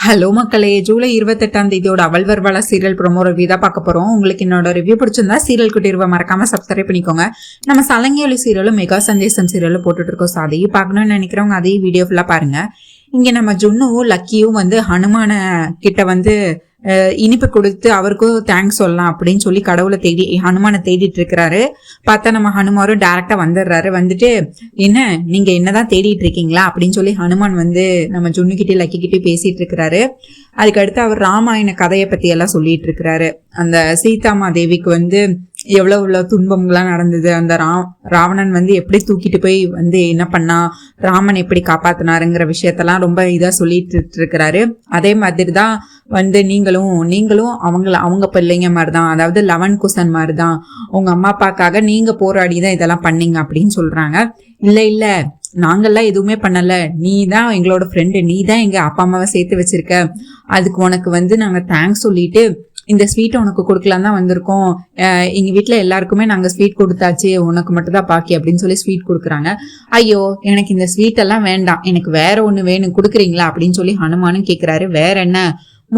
Hello மக்களே, ஜூலை 28 அவள் வருவாளா சீரியல் ப்ரோமோ ரிவ்யூ தான் பார்க்க போறோம். உங்களுக்கு என்னோட ரிவ்யூ பிடிச்சிருந்தா சீரியல் குட்டிருவா மறக்காம சப்ஸ்கிரைப் பண்ணிக்கோங்க. நம்ம சலங்கியொலி சீரியலும் மெகா சந்தேசம் சீரியலும் போட்டுட்டு இருக்கோம். அதையும் பார்க்கணும்னு நினைக்கிறவங்க அதையும் வீடியோ ஃபுல்லா பாருங்க. இங்க நம்ம ஜுன்னுவும் லக்கியும் ஹனுமான கிட்ட இனிப்பு கொடுத்து அவருக்கும் தேங்க்ஸ் சொல்லலாம் அப்படின்னு சொல்லி கடவுளை தேடி ஹனுமானை தேடிட்டு இருக்கிறாரு. பார்த்தா நம்ம ஹனுமாரும் டைரக்டா வந்துடுறாரு. வந்துட்டு என்ன நீங்க என்னதான் தேடிட்டு இருக்கீங்களா அப்படின்னு சொல்லி ஹனுமான் நம்ம ஜுன்னு கிட்டே லக்கி கிட்டே பேசிட்டு இருக்கிறாரு. அதுக்கடுத்து அவர் ராமாயண கதையை பத்தி எல்லாம் சொல்லிட்டு இருக்கிறாரு. அந்த சீதாமா தேவிக்கு எவ்வளவு துன்பங்கள்லாம் நடந்தது, அந்த ராவணன் எப்படி தூக்கிட்டு போய் என்ன பண்ணா, ராமன் எப்படி காப்பாத்தினாருங்கிற விஷயத்தெல்லாம் ரொம்ப இதா சொல்லிட்டு இருக்கிறாரு. அதே மாதிரிதான் நீங்களும் அவங்க பிள்ளைங்க மாதிரிதான், அதாவது லவன் குசன் மாதிரிதான், உங்க அம்மா அப்பாக்காக நீங்க போராடிதான் இதெல்லாம் பண்ணீங்க அப்படின்னு சொல்றாங்க. இல்ல நாங்கெல்லாம் எதுவுமே பண்ணல, நீ தான் எங்களோட ஃப்ரெண்டு, நீ தான் எங்க அப்பா அம்மாவை சேர்த்து வச்சிருக்க, அதுக்கு உனக்கு நாங்க தேங்க்ஸ் சொல்லிட்டு இந்த ஸ்வீட்டை உனக்கு கொடுக்கலாம் தான் வந்திருக்கோம். எங்க வீட்டுல எல்லாருக்குமே நாங்க ஸ்வீட் கொடுத்தாச்சு, உனக்கு மட்டும் தான் பாக்கி அப்படின்னு சொல்லி ஸ்வீட் கொடுக்குறாங்க. ஐயோ எனக்கு இந்த ஸ்வீட் எல்லாம் வேண்டாம், எனக்கு வேற ஒண்ணு வேணும், கொடுக்குறீங்களா அப்படின்னு சொல்லி ஹனுமானும் கேக்குறாரு. வேற என்ன,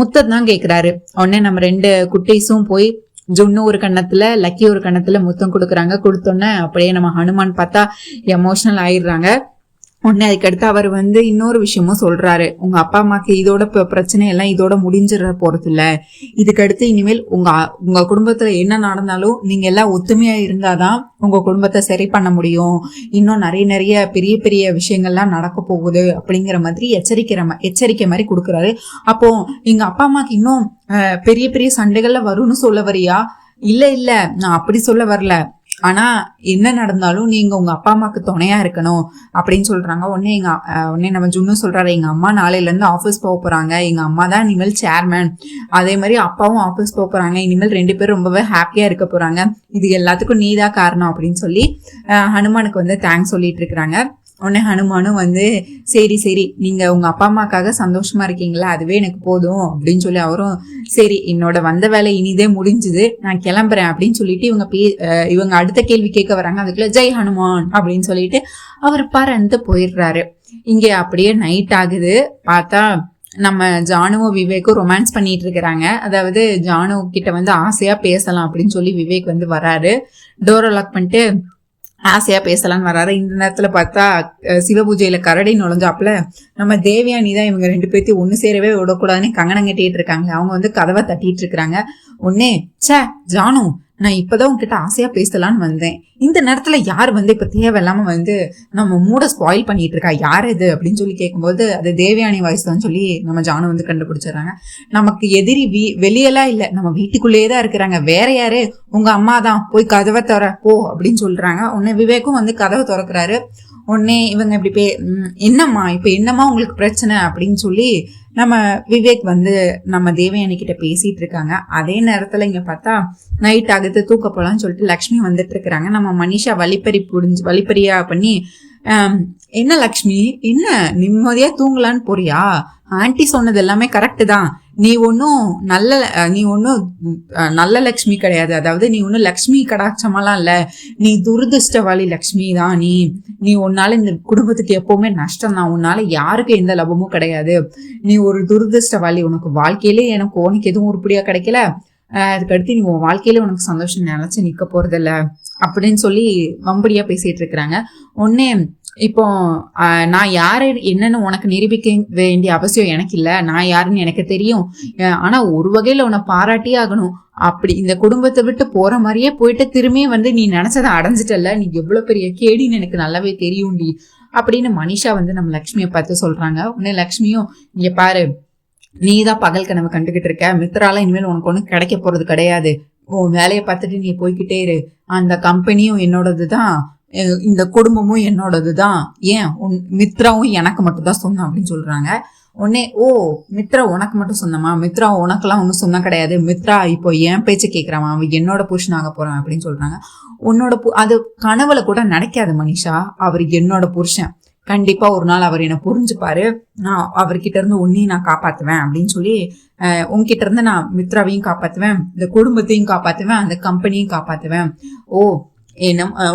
முத்தம் கேக்குறாரு. உடனே நம்ம 2 குட்டீஸும் போய் ஜுன்னு ஒரு கண்ணத்துல லக்கி ஒரு கண்ணத்துல முத்தம் கொடுக்குறாங்க. கொடுத்தோன்னே அப்படியே நம்ம ஹனுமான் பார்த்தா எமோஷனல் ஆயிடுறாங்க. உடனே அதுக்கடுத்து அவர் இன்னொரு விஷயமும் சொல்றாரு. உங்க அப்பா அம்மாக்கு இதோட பிரச்சனை எல்லாம் இதோட முடிஞ்சிட போறது இல்ல, இதுக்கடுத்து இனிமேல் உங்க குடும்பத்துல என்ன நடந்தாலும் நீங்க எல்லாம் ஒத்துமையா இருந்தாதான் உங்க குடும்பத்தை சரி பண்ண முடியும், இன்னும் நிறைய பெரிய பெரிய விஷயங்கள்லாம் நடக்க போகுது அப்படிங்கிற மாதிரி எச்சரிக்கை மாதிரி கொடுக்குறாரு. அப்போ எங்க அப்பா அம்மாக்கு இன்னும் பெரிய பெரிய சண்டைகள்ல வரும்னு சொல்ல வரியா? இல்ல நான் அப்படி சொல்ல வரல, ஆனா என்ன நடந்தாலும் நீங்க உங்க அப்பா அம்மாக்கு துணையா இருக்கணும் அப்படின்னு சொல்றாங்க. உடனே நம்ம ஜுன்னு சொல்றாரு, எங்க அம்மா நாளையில இருந்து ஆபீஸ் போக போறாங்க, எங்க அம்மா தான் இனிமேல் சேர்மேன், அதே மாதிரி அப்பாவும் ஆபீஸ் போக போறாங்க, இனிமேல் 2 பேரும் ரொம்பவே ஹாப்பியா இருக்க போறாங்க, இது எல்லாத்துக்கும் நீதான் காரணம் அப்படின்னு சொல்லி ஹனுமானுக்கு தேங்க்ஸ் சொல்லிட்டு இருக்கிறாங்க. உடனே ஹனுமானும் சரி நீங்க உங்க அப்பா அம்மாக்காக சந்தோஷமா இருக்கீங்களா, அதுவே எனக்கு போதும் அப்படின்னு சொல்லி அவரும் சரி என்னோட வந்த வேலை இனிதே முடிஞ்சுது, நான் கிளம்புறேன் அப்படின்னு சொல்லிட்டு இவங்க அடுத்த கேள்வி கேட்க வராங்க. அதுக்குள்ள ஜெய் ஹனுமான் அப்படின்னு சொல்லிட்டு அவர் பறந்து போயிடுறாரு. இங்க அப்படியே நைட் ஆகுது. பார்த்தா நம்ம ஜானுவும் விவேக்கும் ரொமான்ஸ் பண்ணிட்டு இருக்கிறாங்க. அதாவது ஜானு கிட்ட ஆசையா பேசலாம் அப்படின்னு சொல்லி விவேக் வராரு. டோரை லாக் பண்ணிட்டு ஆசையா பேசலான்னு வராரு. இந்த நேரத்துல பார்த்தா சிவபூஜையில கரடி நுழைஞ்சாப்புல நம்ம தேவயானி தான் இவங்க 2 பேர்த்தையும் ஒண்ணு சேரவே விடக்கூடாதுன்னு கங்கணம் கட்டிட்டு இருக்காங்க. அவங்க கதவை தட்டிட்டு இருக்கிறாங்க. உடனே ஜானு, நான் இப்பதான் உங்ககிட்ட ஆசையா பேசலான்னு வந்தேன், இந்த நேரத்துல யார் இப்ப தேவையில்லாம நம்ம மூட ஸ்பாயில் பண்ணிட்டு இருக்கா, யார் இது அப்படின்னு சொல்லி கேட்கும்போது அது தேவயானி வாய்ஸ் தான் சொல்லி நம்ம ஜானு கண்டுபிடிச்சிடறாங்க. நமக்கு எதிரி வெளியெல்லாம் இல்ல, நம்ம வீட்டுக்குள்ளேயே தான் இருக்கிறாங்க, வேற யாரு, உங்க அம்மா தான், போய் கதவை திற போ அப்படின்னு சொல்றாங்க. உடனே விவேக்கும் கதவை திறக்கிறாரு. உடனே இவங்க இப்படி என்னம்மா உங்களுக்கு பிரச்சனை அப்படின்னு சொல்லி நம்ம விவேக் நம்ம தேவயானி கிட்ட பேசிட்டு இருக்காங்க. அதே நேரத்துல இங்க பார்த்தா நைட் ஆகுது, தூக்க போலான்னு சொல்லிட்டு லக்ஷ்மி வந்துட்டு இருக்கிறாங்க. நம்ம மனிஷா வழிப்பறியா பண்ணி என்ன லக்ஷ்மி, என்ன நிம்மதியா தூங்கலான்னு போறியா, ஆன்டி சொன்னது எல்லாமே கரெக்டு தான், நீ ஒன்னும் நல்ல லக்ஷ்மி கிடையாது, அதாவது நீ ஒன்னும் லக்ஷ்மி கடாட்சமெல்லாம் இல்ல, நீ துரதிருஷ்டவாளி லக்ஷ்மி தான், நீ உன்னால இந்த குடும்பத்துக்கு எப்பவுமே நஷ்டம் தான், உன்னால யாருக்கு எந்த லாபமும் கிடையாது, நீ ஒரு துரதிருஷ்டவாளி, உனக்கு வாழ்க்கையிலே உனக்கு எதுவும் உருப்படியா கிடைக்கல, அதுக்கடுத்து நீ உன் வாழ்க்கையில உனக்கு சந்தோஷம் நினைச்சு நிக்க போறதில்ல அப்படின்னு சொல்லி வம்படியா பேசிட்டு இருக்கிறாங்க. ஒன்னே இப்போ நான் யாரு என்னன்னு உனக்கு நிரூபிக்க வேண்டிய அவசியம் எனக்கு இல்ல, நான் யாருன்னு எனக்கு தெரியும், ஆனா ஒரு வகையில உன்னை பாராட்டியே ஆகணும், அப்படி இந்த குடும்பத்தை விட்டு போற மாதிரியே போயிட்டு திரும்பி நீ நினைச்சதை அடைஞ்சிட்டல, நீ எவ்வளவு பெரிய கேடின்னு எனக்கு நல்லாவே தெரியும்டி அப்படின்னு மனிஷா நம்ம லக்ஷ்மியை பார்த்து சொல்றாங்க. உடனே லக்ஷ்மியும் இங்க பாரு, நீ தான் பகல் கனவு கண்டுகிட்டு இருக்க, மித்ரால இனிமேல் உனக்கு ஒன்றும் கிடைக்க போறது கிடையாது, உன் வேலையை பார்த்துட்டு நீ போய்கிட்டே இரு, அந்த கம்பெனியும் என்னோடதுதான், இந்த குடும்பமும் என்னோடதுதான், ஏன் மித்ராவும் எனக்கு மட்டும் தான் சொந்தம் அப்படின்னு சொல்றாங்க. உடனே ஓ மித்ரா உனக்கு மட்டும் சொந்தமா, மித்ரா உனக்கெல்லாம் ஒன்றும் சொந்தம் கிடையாது, மித்ரா இப்போ என் பேச்சு கேட்கறான், அவன் என்னோட புருஷனாக போறான் அப்படின்னு சொல்றாங்க. அது கனவுல கூட நடக்காது மனிஷா, அவர் என்னோட புருஷன், கண்டிப்பா ஒரு நாள் அவர் என்ன புரிஞ்சுப்பாரு, நான் அவர்கிட்ட இருந்து உன்னையும் நான் காப்பாத்துவேன் அப்படின்னு சொல்லி உன்கிட்ட இருந்து நான் மித்ராவையும் காப்பாத்துவேன், இந்த குடும்பத்தையும் காப்பாத்துவேன், அந்த கம்பெனியும் காப்பாத்துவேன், ஓ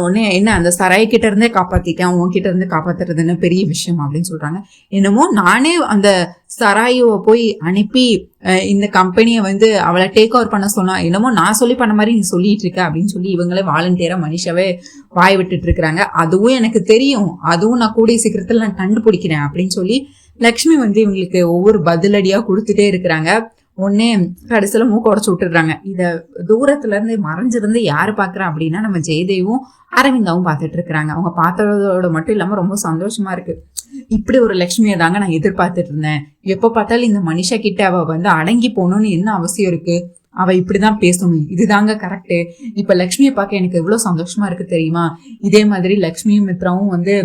ஒன்னு என்ன அந்த சராய் கிட்ட இருந்தே காப்பாத்திட்டேன், உன்கிட்ட இருந்து காப்பாத்துறதுன்னு பெரிய விஷயம் அப்படின்னு சொல்றாங்க. என்னமோ நானே அந்த சராயுவை போய் அனுப்பி இந்த கம்பெனியை வந்து அவளை டேக் ஓவர் பண்ண சொன்னா, என்னமோ நான் சொல்லி பண்ண மாதிரி நீ சொல்லிட்டு இருக்க அப்படின்னு சொல்லி இவங்களே வாலண்டியரா மனுஷாவே வாய் விட்டுட்டு இருக்கிறாங்க. அதுவும் எனக்கு தெரியும், அதுவும் நான் கூடிய சீக்கிரத்துல நான் கண்டுபிடிக்கிறேன் அப்படின்னு சொல்லி லக்ஷ்மி வந்து இவங்களுக்கு ஒவ்வொரு பதிலடியா கொடுத்துட்டே இருக்கிறாங்க. ஒன்னே கடைசியில மூக்க உடச்சு விட்டுடுறாங்க. இத தூரத்துல இருந்து மறைஞ்சிருந்து யாரு பாக்குறா அப்படின்னா நம்ம ஜெயதேவும் அரவிந்தாவும் பார்த்துட்டு இருக்கிறாங்க. அவங்க பார்த்ததோட மட்டும் இல்லாம ரொம்ப சந்தோஷமா இருக்கு. இப்படி ஒரு லட்சுமியை தாங்க நான் எதிர்பார்த்துட்டு இருந்தேன். எப்ப பார்த்தாலும் இந்த மனுஷா கிட்ட அவ வந்து அடங்கி போகணும்னு என்ன அவசியம் இருக்கு, அவ இப்படிதான் பேசணும், இதுதாங்க கரெக்ட். இப்ப லக்ஷ்மியை பார்க்க எனக்கு எவ்வளவு சந்தோஷமா இருக்கு தெரியுமா. இதே மாதிரி லக்ஷ்மியும் மித்ராவும் வந்து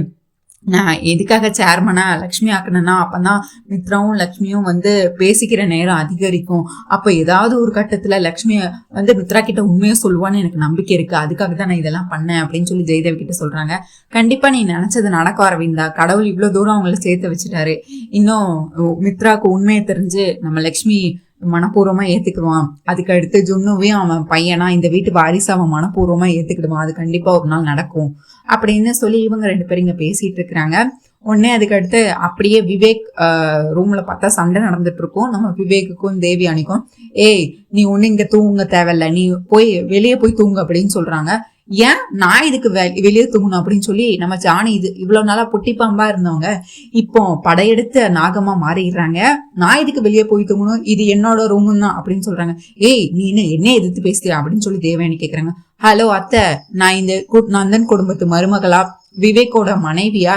நான் எதுக்காக சேர்மனா லக்ஷ்மி ஆக்கணும்னா அப்பதான் மித்ராவும் லக்ஷ்மியும் வந்து பேசிக்கிற நேரம் அதிகரிக்கும். அப்ப ஏதாவது ஒரு கட்டத்துல லக்ஷ்மிய வந்து மித்ரா கிட்ட உண்மையை சொல்லுவான்னு எனக்கு நம்பிக்கை இருக்கு, அதுக்காக தான் நான் இதெல்லாம் பண்ணேன் அப்படின்னு சொல்லி ஜெயதேவ் கிட்ட சொல்றாங்க. கண்டிப்பா நீ நினைச்சது நடக்க அரவிந்தா, கடவுள் இவ்வளவு தூரம் அவங்கள சேர்த்து வச்சுட்டாரு. இன்னும் மித்ராக்கு உண்மையை தெரிஞ்சு நம்ம லக்ஷ்மி மனப்பூர்வமா ஏத்துக்குவான். அதுக்கு அடுத்து ஜுன்னுவையும் அவன் பையனா இந்த வீட்டு வாரிசு அவன் மனப்பூர்வமா ஏத்துக்கிடுவான். அது கண்டிப்பா ஒரு நாள் நடக்கும் அப்படின்னு சொல்லி இவங்க 2 பேரும் இங்க பேசிட்டு இருக்கிறாங்க. உடனே அதுக்கு அடுத்து அப்படியே விவேக் ரூம்ல பார்த்தா சண்டை நடந்துட்டு இருக்கும். நம்ம விவேக்குக்கும் தேவியானிக்கும், ஏய் நீ ஒண்ணு இங்க தூங்க தேவையில்ல, நீ போய் வெளியே போய் தூங்கு அப்படின்னு சொல்றாங்க. ஏன் நான் இதுக்கு வெளியே தூங்கணும் அப்படின்னு சொல்லி நம்ம ஜானி இவ்வளவு நாளா பொட்டிப்பாம்பா இருந்தவங்க இப்போ படையெடுத்து நாகமா மாறிடுறாங்க. நான் இதுக்கு வெளியே போய் தூங்கணும், இது என்னோட ரூம் தான் அப்படின்னு சொல்றாங்க. ஏய் நீ என்ன எதிர்த்து பேசுறியா அப்படின்னு சொல்லி தேவயானி கேக்குறாங்க. ஹலோ அத்தை, நான் இந்த நந்தன் குடும்பத்து மருமகளா விவேக்கோட மனைவியா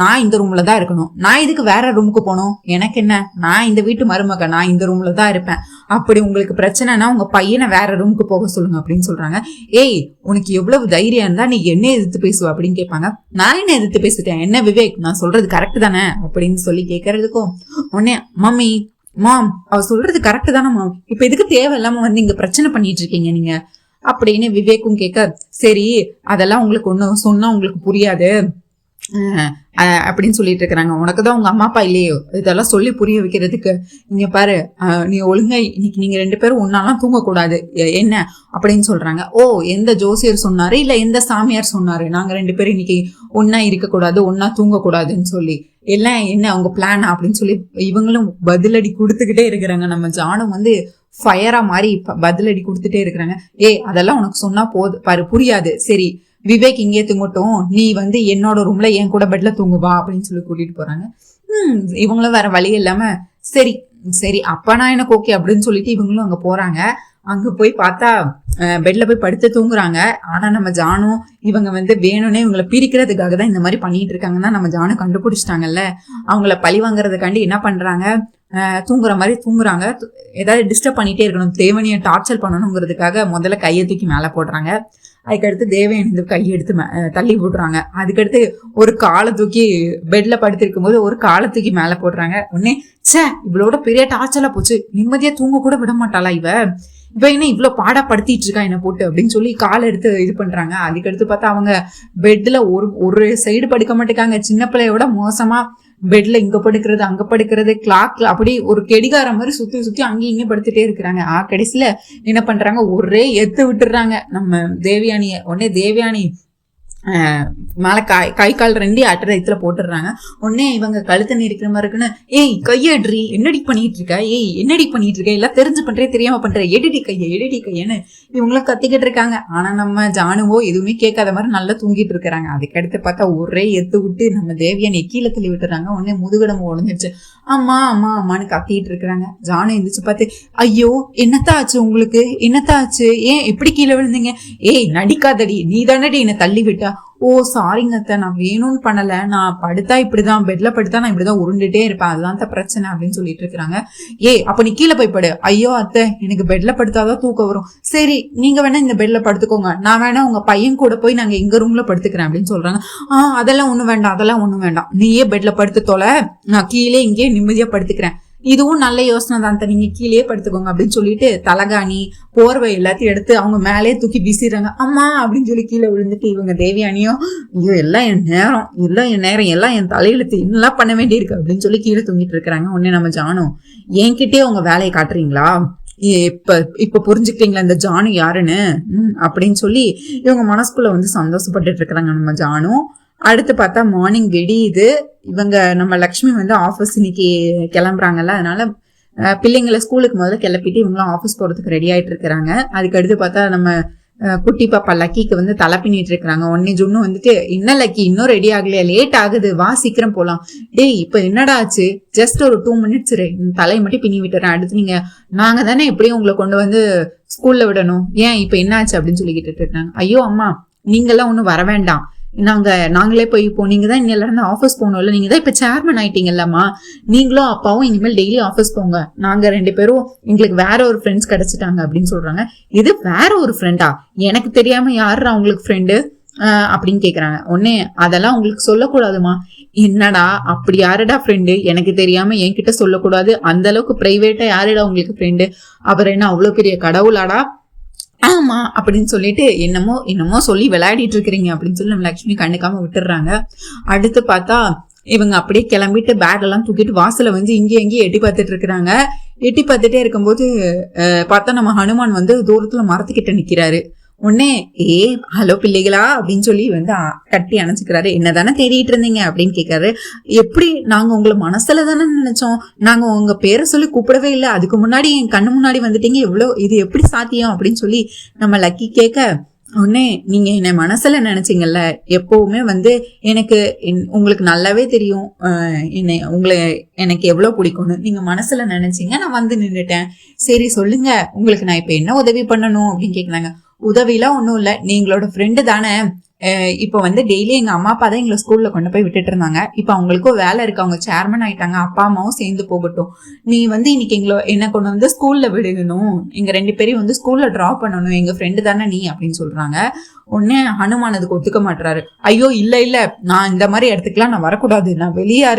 நான் இந்த ரூம்ல தான் இருக்கணும், நான் இதுக்கு வேற ரூமுக்கு போகணும், எனக்கு என்ன, நான் இந்த வீட்டு மருமக, நான் இந்த ரூம்ல தான் இருப்பேன். அப்படி உங்களுக்கு பிரச்சனைனா உங்க பையனை வேற ரூமுக்கு போக சொல்லுங்க அப்படின்னு சொல்றாங்க. ஏய் உனக்கு எவ்வளவு தைரியம் இருந்தா நீ என்ன எதிர்த்து பேசுவ அப்படின்னு கேட்பாங்க. நான் என்ன எதிர்த்து பேசிட்டேன், என்ன விவேக் நான் சொல்றது கரெக்ட் தானே அப்படின்னு சொல்லி கேட்கறதுக்கும் உடனே மம்மி மாம் அவ சொல்றது கரெக்ட் தானே மாம், இப்ப எதுக்கு தேவையில்லாம வந்து இங்க பிரச்சனை பண்ணிட்டு இருக்கீங்க நீங்க அப்படின்னு விவேக்கும் கேட்க, சரி அதெல்லாம் உங்களுக்கு ஒண்ணு சொன்னா உங்களுக்கு புரியாது அப்படின்னு சொல்லிட்டு இருக்கிறாங்க. உனக்குதான் உங்க அம்மா அப்பா இல்லையோ இதெல்லாம் சொல்லி புரிய வைக்கிறதுக்கு. நீங்க பாரு நீ ஒழுங்கா இன்னைக்கு நீங்க 2 பேரும் ஒன்னாலாம் தூங்கக்கூடாது என்ன அப்படின்னு சொல்றாங்க. ஓ எந்த ஜோசியர் சொன்னாரு இல்ல எந்த சாமியார் சொன்னாரு நாங்க 2 பேரும் இன்னைக்கு ஒன்னா இருக்கக்கூடாது ஒன்னா தூங்கக்கூடாதுன்னு சொல்லி, எல்லாம் என்ன உங்க பிளான் அப்படின்னு சொல்லி இவங்களும் பதிலடி கொடுத்துக்கிட்டே இருக்கிறாங்க. நம்ம ஜானும் வந்து ஃபயரா மாதிரி பதிலடி கொடுத்துட்டே இருக்கிறாங்க. அதெல்லாம் உனக்கு சொன்னா போது பாரு புரியாது, சரி விவேக் இங்கே தூங்கட்டும், நீ வந்து என்னோட ரூம்ல என் கூட பெட்ல தூங்குவா அப்படின்னு சொல்லி கூட்டிட்டு போறாங்க. இவங்களும் வேற வழி இல்லாம சரி சரி அப்பனா எனக்கு ஓகே அப்படின்னு சொல்லிட்டு இவங்களும் அங்க போறாங்க. அங்க போய் பார்த்தா பெட்ல போய் படுத்து தூங்குறாங்க. ஆனா நம்ம ஜானும் இவங்க வந்து வேணும்னே இவங்களை பிரிக்கிறதுக்காக தான் இந்த மாதிரி பண்ணிட்டு இருக்காங்கன்னா நம்ம ஜானு கண்டுபிடிச்சிட்டாங்கல்ல. அவங்கள பழி வாங்குறதுக்காண்டி என்ன பண்றாங்க, தூங்குற மாதிரி தூங்குறாங்க. ஏதாவது டிஸ்டர்ப் பண்ணிட்டே இருக்கணும், தேவனியை டார்ச்சர் பண்ணணுங்கிறதுக்காக முதல்ல கையை தூக்கி மேல போடுறாங்க. அதுக்கடுத்து தேவயானி கையை எடுத்து தள்ளி போடுறாங்க. அதுக்கடுத்து ஒரு காலை தூக்கி பெட்ல படுத்திருக்கும் போது ஒரு காலை தூக்கி மேல போடுறாங்க. உடனே இவளோட பெரிய டார்ச்சலா போச்சு, நிம்மதியா தூங்க கூட விட மாட்டாளா இவ என்ன இவ்வளவு பாடாப்படுத்திட்டு இருக்கா என்ன போட்டு அப்படின்னு சொல்லி காலை எடுத்து இது பண்றாங்க. அதுக்கடுத்து பார்த்தா அவங்க பெட்ல ஒரு சைடு படுக்க மாட்டேங்காங்க. சின்ன பிள்ளையோட மோசமா பெட்ல இங்க படுக்கிறது அங்க படுக்கிறது, கிளாக்ல அப்படி ஒரு கெடிகார மாதிரி சுத்தி சுத்தி அங்கேயும் இங்கே படுத்துட்டே இருக்கிறாங்க. கடைசியில என்ன பண்றாங்க, ஒரே எத்து விட்டுறாங்க நம்ம தேவயானிய. உடனே தேவயானி மேல கை கால் 2 அட்டத்துல போட்டுடுறாங்க. உடனே இவங்க கழுத்தை நெரிக்கிற மாதிரி இருக்குன்னு, ஏய் கையடி என்னடி பண்ணிட்டு இருக்க, என்னடி பண்ணிட்டு இருக்க, எல்லாம் தெரிஞ்சு பண்றே தெரியாம பண்ற, எடிடி கையன்னு இவங்களும் கத்திக்கிட்டு இருக்காங்க. ஆனா நம்ம ஜானுவோ எதுவுமே கேட்காத மாதிரி நல்லா தூங்கிட்டு இருக்கிறாங்க. அதுக்கடுத்து பார்த்தா ஒரே எத்து விட்டு நம்ம தேவியானி கீழே தள்ளி விட்டுறாங்க. உடனே முதுகடம்பு உடஞ்சிருச்சு. அம்மா அம்மா அம்மான்னு கத்திட்டு இருக்கிறாங்க. ஜானு எந்திரிச்சு பார்த்து, ஐயோ என்னத்தான் ஆச்சு உங்களுக்கு, என்னத்தான் ஆச்சு, ஏன் எப்படி கீழே விழுந்தீங்க, நடிக்காதடி நீ தானடி என்ன தள்ளி விட்டா. ஓ சாரிங்க அத்தை, நான் வேணும்னு பண்ணல, நான் படுத்தா இப்படிதான் பெட்ல படுத்தா நான் இப்படிதான் உருண்டுட்டே இருப்பேன், அதுதான் பிரச்சனை அப்படின்னு சொல்லிட்டு இருக்கிறாங்க. அப்ப நீ கீழே போய் படு. ஐயோ அத்தை எனக்கு பெட்ல படுத்தாதான் தூக்கம் வரும். சரி நீங்க வேணா இந்த பெட்ல படுத்துக்கோங்க, நான் வேணா உங்க பையன் கூட போய் நாங்க எங்க ரூம்ல படுத்துக்கிறேன் அப்படின்னு சொல்றாங்க. அதெல்லாம் ஒண்ணும் வேண்டாம், அதெல்லாம் ஒண்ணும் வேண்டாம், நீயே பெட்ல படுத்து தொலை, நான் கீழே இங்கே நிம்மதியா படுத்துக்கிறேன். இதுவும் நல்ல யோசனை தான், நீங்க கீழே படுத்துக்கோங்க அப்படின்னு சொல்லிட்டு தலகாணி போர்வை எல்லாத்தையும் எடுத்து அவங்க மேலே தூக்கி வீசிடுறாங்க. அம்மா அப்படின்னு சொல்லி கீழே விழுந்துட்டு இவங்க தேவியானியும், ஐயோ எல்லாம் என் நேரம் எல்லாம் என் தலையெழுத்து, என்னெல்லாம் பண்ண வேண்டியிருக்கு அப்படின்னு சொல்லி கீழே தூங்கிட்டு இருக்கிறாங்க. உடனே நம்ம ஜானும், என்கிட்டே உங்க வேலையை காட்டுறீங்களா, இப்ப இப்ப புரிஞ்சுக்கிட்டீங்களா இந்த ஜானு யாருன்னு அப்படின்னு சொல்லி இவங்க மனசுக்குள்ள வந்து சந்தோஷப்பட்டுட்டு இருக்கிறாங்க நம்ம ஜானு. அடுத்து பார்த்தா மார்னிங் விடியுது. இவங்க நம்ம லக்ஷ்மி வந்து ஆஃபீஸ் இன்னைக்கு கிளம்புறாங்கல்ல, அதனால பிள்ளைங்களை ஸ்கூலுக்கு முதல்ல கிளப்பிட்டு இவங்களும் ஆஃபீஸ் போறதுக்கு ரெடி ஆயிட்டு இருக்கிறாங்க. அதுக்கு அடுத்து பார்த்தா நம்ம குட்டி பாப்பா லக்கிக்கு வந்து தலை பின்னிட்டு இருக்கிறாங்க. உடனே ஜுன்னு வந்துட்டு என்ன லக்கி இன்னும் ரெடி ஆகலையா, லேட் ஆகுது, வா சீக்கிரம் போலாம். டேய் இப்ப என்னடா ஆச்சு, ஜஸ்ட் ஒரு 2 மினிட்ஸ் தலையை மட்டும் பின்னி விட்டுறேன், அடுத்து நீங்க நாங்க தானே எப்படியும் உங்களை கொண்டு வந்து ஸ்கூல்ல விடணும், ஏன் இப்ப என்ன ஆச்சு அப்படின்னு சொல்லிக்கிட்டு இருக்காங்க. ஐயோ அம்மா நீங்கெல்லாம் ஒன்னும் வர வேண்டாம், நாங்களே போய் இப்போ நீங்க தான் இன்னில இருந்து ஆஃபீஸ் போகணும்ல, நீங்க தான் இப்ப சேர்மன் ஆயிட்டீங்கல்லம்மா, நீங்களும் அப்பாவும் இனிமேல் டெய்லி ஆஃபீஸ் போங்க, நாங்க 2 பேரும் எங்களுக்கு வேற ஒரு ஃப்ரெண்ட்ஸ் கிடைச்சிட்டாங்க அப்படின்னு சொல்றாங்க. இது வேற ஒரு ஃப்ரெண்டா, எனக்கு தெரியாம யாரு அவங்களுக்கு ஃப்ரெண்டு அப்படின்னு கேக்குறாங்க. உடனே அதெல்லாம் உங்களுக்கு சொல்லக்கூடாதுமா. என்னடா அப்படி யாருடா ஃப்ரெண்டு, எனக்கு தெரியாம என்கிட்ட சொல்லக்கூடாது, அந்த அளவுக்கு பிரைவேட்டா யாருடா உங்களுக்கு ஃப்ரெண்டு, அவர் என்ன அவ்வளவு பெரிய கடவுளாடா, ஆமா அப்படின்னு சொல்லிட்டு என்னமோ சொல்லி விளையாடிட்டு இருக்கிறீங்க அப்படின்னு சொல்லி நம்ம லட்சுமி கண்டுக்காம விட்டுடுறாங்க. அடுத்து பார்த்தா இவங்க அப்படியே கிளம்பிட்டு பேக் எல்லாம் தூக்கிட்டு வாசல வந்து இங்கேயும் எட்டி பார்த்துட்டு இருக்கிறாங்க. எட்டி பார்த்துட்டே இருக்கும்போது பார்த்தா நம்ம ஹனுமான் வந்து தூரத்துல மரத்துக்கிட்ட நிக்கிறாரு. உடனே ஹலோ பிள்ளைகளா அப்படின்னு சொல்லி வந்து கட்டி அணைச்சுக்கிறாரு. என்னதானே தேடிட்டு இருந்தீங்க அப்படின்னு கேட்காரு. எப்படி, நாங்க உங்களை மனசுல தானே நினைச்சோம், நாங்க உங்க பேரை சொல்லி கூப்பிடவே இல்லை, அதுக்கு முன்னாடி என் கண்ணு முன்னாடி வந்துட்டீங்க, எவ்வளவு இது எப்படி சாத்தியம் அப்படின்னு சொல்லி நம்ம லக்கி கேட்க, உடனே நீங்க என்ன மனசுல நினைச்சீங்கல்ல, எப்பவுமே வந்து எனக்கு உங்களுக்கு நல்லாவே தெரியும் உங்களை எனக்கு எவ்வளவு பிடிக்கும்னு, நீங்க மனசுல நினைச்சீங்க, நான் வந்து நின்றுட்டேன், சரி சொல்லுங்க உங்களுக்கு நான் இப்ப என்ன உதவி பண்ணணும் அப்படின்னு கேட்கலாங்க. உதவிலாம் ஒன்றும் இல்லை, நீங்களோட ஃப்ரெண்டு தானே, இப்போ வந்து டெய்லி எங்க அம்மா அப்பா தான் எங்களை ஸ்கூல்ல கொண்டு போய் விட்டுட்டு இருந்தாங்க, இப்போ அவங்களுக்கும் வேலை இருக்கு, அவங்க சேர்மன் ஆயிட்டாங்க, அப்பா அம்மாவும் சேர்ந்து போகட்டும், நீ வந்து இன்னைக்கு என்ன கொண்டு வந்து ஸ்கூல்ல விடணும், எங்க 2 பேரையும் வந்து ஸ்கூல்ல டிராப் பண்ணணும், எங்க ஃப்ரெண்டு தானே நீ அப்படின்னு சொல்றாங்க. உடனே ஹனுமான் அதுக்கு ஒத்துக்க மாட்டாரு. ஐயோ இல்ல நான் இந்த மாதிரி இடத்துக்குலாம் நான் வரக்கூடாது, நான் வெளியா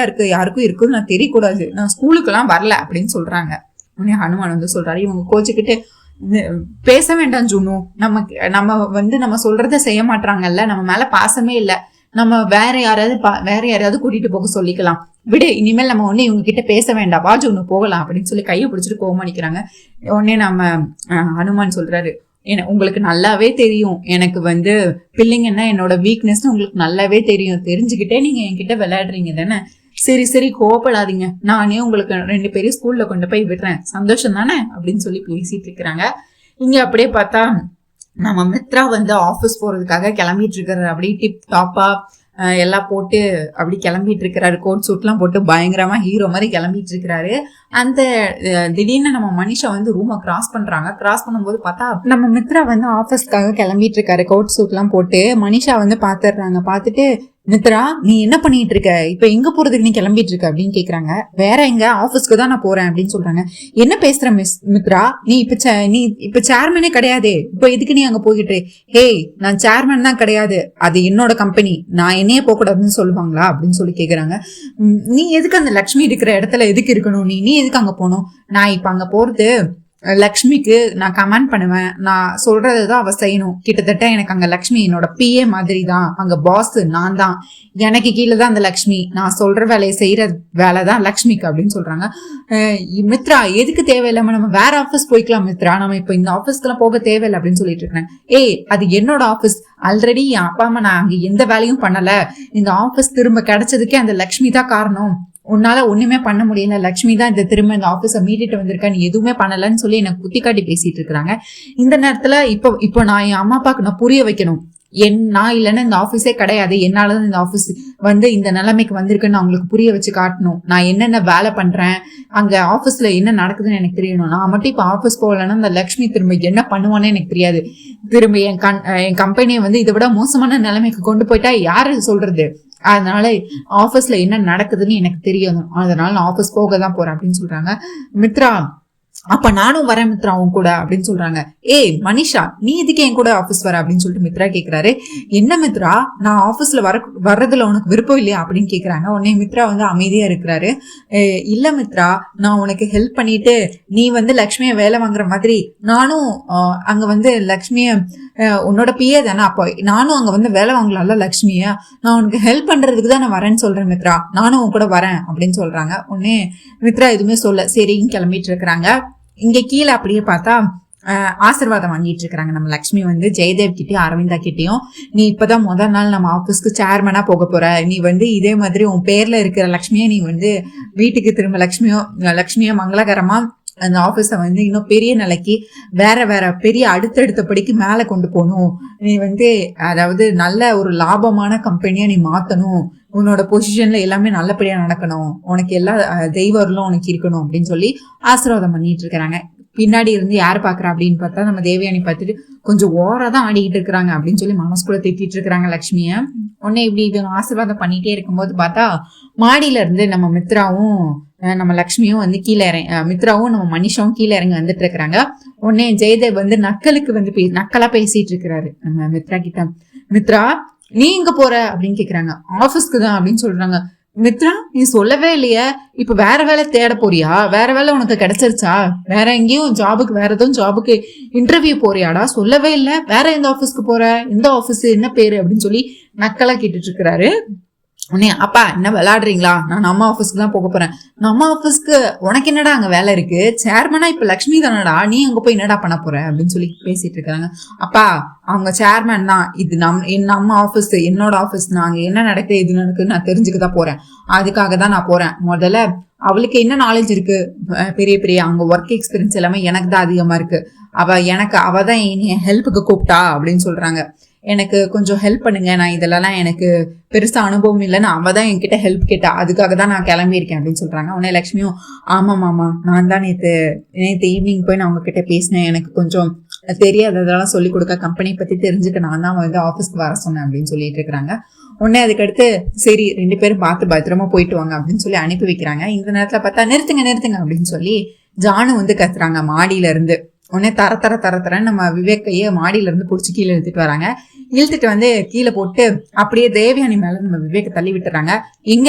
இருக்கு யாருக்கும் இருக்குன்னு நான் தெரியக்கூடாது, நான் ஸ்கூலுக்கு எல்லாம் வரல அப்படின்னு சொல்றாங்க. உடனே ஹனுமான் வந்து சொல்றாரு, இவங்க கோச்சுக்கிட்டு பேச வேண்டாம் ஜுனு, நம்ம வந்து நம்ம சொல்றத செய்ய மாட்டாங்கல்ல, நம்ம மேல பாசமே இல்ல, நம்ம வேற யாராவது கூட்டிட்டு போக சொல்லிக்கலாம் விடு, இனிமேல் நம்ம ஒண்ணு இவங்க கிட்ட பேச வேண்டாம், வா ஜுனு போகலாம் அப்படின்னு சொல்லி கையை பிடிச்சிட்டு கோவமா நிக்கிறாங்க. உடனே நம்ம ஹனுமான் சொல்றாரு, உங்களுக்கு நல்லாவே தெரியும் எனக்கு வந்து பிள்ளைங்கன்னா என்னோட வீக்னஸ்னு உங்களுக்கு நல்லாவே தெரியும், தெரிஞ்சுக்கிட்டே நீங்க என்கிட்ட விளையாடுறீங்க தானே, சரி கோவப்படாதீங்க, நானே உங்களுக்கு 2 பேரையும் ஸ்கூல்ல கொண்டு போய் விடுறேன், சந்தோஷம் தானே அப்படின்னு சொல்லி பேசிட்டு இருக்கிறாங்க. இங்க அப்படியே பார்த்தா நம்ம மித்ரா வந்து ஆஃபீஸ் போறதுக்காக கிளம்பிட்டு இருக்காரு. அப்படியே டிப் டாப்பா எல்லாம் போட்டு அப்படி கிளம்பிட்டு இருக்கிறாரு, கோட் சூட்லாம் போட்டு பயங்கரமா ஹீரோ மாதிரி கிளம்பிட்டு இருக்கிறாரு. அந்த திடீர்னு நம்ம மனிஷா வந்து ரூமை கிராஸ் பண்றாங்க. கிராஸ் பண்ணும்போது பார்த்தா நம்ம மித்ரா வந்து ஆஃபீஸ்க்காக கிளம்பிட்டு இருக்காரு, கோட் சூட்லாம் போட்டு. மனிஷா வந்து பாத்துடுறாங்க. பார்த்துட்டு மித்ரா நீ என்ன பண்ணிட்டு இருக்க, இப்ப எங்க போறதுக்கு நீ கிளம்பிட்டு இருக்க அப்படின்னு கேக்குறாங்க. வேற எங்க, ஆபீஸ்க்கு தான் நான் போறேன் அப்படின்னு சொல்றாங்க. என்ன பேசுற மித்ரா, நீ இப்ப சேர்மனே கிடையாது, இப்ப எதுக்கு நீ அங்க போய்கிட்டு, ஹேய் நான் சேர்மன் தான் கிடையாது, அது என்னோட கம்பெனி, நான் என்னையே போக கூடாதுன்னு சொல்லுவாங்களா அப்படின்னு சொல்லி கேக்குறாங்க. நீ எதுக்கு அந்த லக்ஷ்மி இருக்கிற இடத்துல எதுக்கு இருக்கணும், நீ எதுக்கு அங்க போகணும், நான் இப்ப அங்க போறது லக்ஷ்மிக்கு நான் கமெண்ட் பண்ணுவேன், நான் சொல்றதுதான் அவ செய்யணும், கிட்டத்தட்ட எனக்கு அங்க லக்ஷ்மி என்னோட பிஏ மாதிரி தான், அங்க பாஸ் நான் தான், எனக்கு கீழே தான் அந்த லக்ஷ்மி, நான் சொல்ற வேலையை செய்யற வேலைதான் லக்ஷ்மிக்கு அப்படின்னு சொல்றாங்க. மித்ரா எதுக்கு தேவையில்லாம நம்ம வேற ஆபீஸ் போய்க்கலாம் மித்ரா, நம்ம இப்ப இந்த ஆபீஸ்க்குலாம் போக தேவையில்லை அப்படின்னு சொல்லிட்டு இருக்கேன். அது என்னோட ஆபீஸ், ஆல்ரெடி என் அப்பா அம்மா நான் அங்க எந்த வேலையும் பண்ணல, இந்த ஆபீஸ் திரும்ப கிடைச்சதுக்கே அந்த லக்ஷ்மி தான் காரணம், உன்னால ஒண்ணுமே பண்ண முடியல, லட்சுமி தான் இந்த திரும்ப இந்த ஆபீஸ மீட்டிட்டு வந்திருக்க, நீ எதுவுமே பண்ணலன்னு சொல்லி எனக்கு குத்தி காட்டி பேசிட்டு இருக்கிறாங்க. இந்த நேரத்துல இப்போ நான் என் அம்மா அப்பாவுக்கு நான் புரிய வைக்கணும், நான் இல்லைன்னா இந்த ஆபீஸே கிடையாது, என்னாலதான் இந்த ஆபீஸ் வந்து இந்த நிலைமைக்கு வந்திருக்குன்னு அவங்களுக்கு புரிய வச்சு காட்டணும், நான் என்னென்ன வேலை பண்றேன், அங்க ஆபீஸ்ல என்ன நடக்குதுன்னு எனக்கு தெரியணும், நான் மட்டும் இப்ப ஆபீஸ் போகலன்னா இந்த லக்ஷ்மி திரும்ப என்ன பண்ணுவானே எனக்கு தெரியாது, திரும்ப என் கம்பெனியை வந்து இதை விட மோசமான நிலைமைக்கு கொண்டு போயிட்டா யாரு சொல்றது, அதனால ஆபீஸ்ல என்ன நடக்குதுன்னு எனக்கு தெரியும், அதனால நான் ஆபீஸ் போக தான் போறேன் அப்படின்னு சொல்றாங்க. மித்ரா அப்ப நானும் வரேன் மித்ரா உன் கூட அப்படின்னு சொல்றாங்க. மனிஷா நீ எதுக்கு என் கூட ஆபீஸ் வர அப்படின்னு சொல்லிட்டு மித்ரா கேக்குறாரு. என்ன மித்ரா, நான் ஆபீஸ்ல வர்றதுல உனக்கு விருப்பம் இல்லையா அப்படின்னு கேக்குறாங்க. உடனே மித்ரா வந்து அமைதியா இருக்கிறாரு. இல்ல மித்ரா, நான் உனக்கு ஹெல்ப் பண்ணிட்டு நீ வந்து லக்ஷ்மிய வேலை வாங்குற மாதிரி நானும் அங்க வந்து லக்ஷ்மிய உன்னோட பிஏ தானே, அப்போ நானும் அங்க வந்து வேலை வாங்கலாம்ல லக்ஷ்மிய, நான் உனக்கு ஹெல்ப் பண்றதுக்கு தான் நான் வரேன்னு சொல்றேன் மித்ரா, நானும் உன் கூட வரேன் அப்படின்னு சொல்றாங்க. உடனே மித்ரா எதுவுமே சொல்ல சரின்னு கிளம்பிட்டு இருக்கிறாங்க. இங்க கீழே அப்படியே பார்த்தா ஆசீர்வாதம் வாங்கிட்டு இருக்காங்க நம்ம லக்ஷ்மி வந்து ஜெயதேவ் கிட்டயும் அரவிந்தா கிட்டயும். நீ இப்பதான் முதல் நாள் நம்ம ஆபீஸ்க்கு சேர்மனா போக போற, நீ வந்து இதே மாதிரி உன் பேர்ல இருக்கிற லக்ஷ்மியை நீ வந்து வீட்டுக்கு திரும்ப லக்ஷ்மியோ மங்களகரமா அந்த ஆபீஸ வந்து இன்னும் பெரிய நிலைக்கு வேற வேற பெரிய அடுத்தடுத்த படிக்கு மேல கொண்டு போகணும். நீ வந்து அதாவது நல்ல ஒரு லாபமான கம்பெனியா நீ மாத்தணும். உன்னோட பொசிஷன்ல எல்லாமே நல்லபடியா நடக்கணும். உனக்கு எல்லா தெய்வர்களும் உனக்கு இருக்கணும் அப்படின்னு சொல்லி ஆசீர்வாதம் பண்ணிட்டு இருக்கிறாங்க. பின்னாடி இருந்து யாரு பாக்குறா அப்படின்னு பார்த்தா நம்ம தேவயானி பார்த்துட்டு கொஞ்சம் ஓரா தான் ஆடிக்கிட்டு இருக்கிறாங்க அப்படின்னு சொல்லி மனசுக்குள்ள திட்டிட்டு இருக்கிறாங்க லக்ஷ்மிய. உடனே இப்படி இவங்க ஆசீர்வாதம் பண்ணிட்டே இருக்கும்போது பார்த்தா மாடியில இருந்து நம்ம மித்ராவும் நம்ம லக்ஷ்மியும் வந்து கீழே மித்ராவும் நம்ம மனிஷாவும் கீழே இறங்கி வந்துட்டு இருக்கிறாங்க. உடனே ஜெயதேவ் வந்து நக்கலுக்கு வந்து நக்கலா பேசிட்டு இருக்கிறாரு நம்ம மித்ரா கிட்ட. மித்ரா நீ எங்க போற அப்படின்னு கேக்குறாங்க. ஆபீஸ்க்கு தான் அப்படின்னு சொல்றாங்க. மித்ரா நீ சொல்லவே இல்லையே, இப்ப வேற வேலை தேட போறியா? வேற வேலை உனக்கு கிடைச்சிருச்சா? வேற எங்கேயும் ஜாபுக்கு வேற எதுவும் ஜாபுக்கு இன்டர்வியூ போறியாடா? சொல்லவே இல்லை. வேற எந்த ஆபீஸ்க்கு போற? எந்த ஆபீஸ், என்ன பேரு அப்படின்னு சொல்லி நக்கலா கேட்டுட்டு இருக்கிறாரு. உடனே அப்பா என்ன விளையாடுறீங்களா? நான் நம்ம ஆபீஸ்க்கு தான் போக போறேன். நம்ம ஆபீஸ்க்கு உனக்கு என்னடா அங்க வேலை இருக்கு? சேர்மனா இப்ப லக்ஷ்மி தானடா, நீ அங்க போய் என்னடா பண்ண போற அப்படின்னு சொல்லி பேசிட்டு இருக்காங்க. அப்பா அவங்க சேர்மேன் தான், இது நம்ம ஆபீஸ், என்னோட ஆபீஸ், நாங்க என்ன நடக்குது எது நடக்குதுன்னு நான் தெரிஞ்சுக்கதான் போறேன். அதுக்காக தான் நான் போறேன். முதல்ல அவளுக்கு என்ன நாலேஜ் இருக்கு, பெரிய பெரிய அங்க ஒர்க் எக்ஸ்பீரியன்ஸ் எல்லாமே எனக்கு தான் அதிகமா இருக்கு. அவ தான் ஹெல்ப்புக்கு கூப்பிட்டா அப்படின்னு சொல்றாங்க. எனக்கு கொஞ்சம் ஹெல்ப் பண்ணுங்க, நான் இதெல்லாம் எனக்கு பெருசா அனுபவம் இல்லைன்னு அவதான் என்கிட்ட ஹெல்ப் கேட்டா, அதுக்காக தான் நான் கிளம்பியிருக்கேன் அப்படின்னு சொல்றாங்க. உடனே லக்ஷ்மியும் ஆமா மாமா, நான் தான் நேற்று ஈவினிங் போய் நான் உங்ககிட்ட பேசினேன், எனக்கு கொஞ்சம் தெரியாததெல்லாம் சொல்லி கொடுக்க, கம்பெனி பத்தி தெரிஞ்சுக்க நான் தான் வந்து ஆஃபீஸ்க்கு வர சொன்னேன் அப்படின்னு சொல்லிட்டு இருக்கிறாங்க. உடனே அதுக்கடுத்து சரி 2 பேரும் பார்த்து பத்திரமா போயிட்டு வாங்க அப்படின்னு சொல்லி அனுப்பி வைக்கிறாங்க. இந்த நேரத்துல பார்த்தா நிறுத்துங்க அப்படின்னு சொல்லி ஜானு வந்து கத்துறாங்க மாடியில இருந்து. உடனே தரன்னு நம்ம விவேக்கையே மாடியில இருந்து புடிச்சு கீழே இழுத்துட்டு வராங்க. இழுத்துட்டு வந்து கீழே போட்டு அப்படியே தேவயானி மேல நம்ம விவேக்க தள்ளி விட்டுறாங்க. எங்க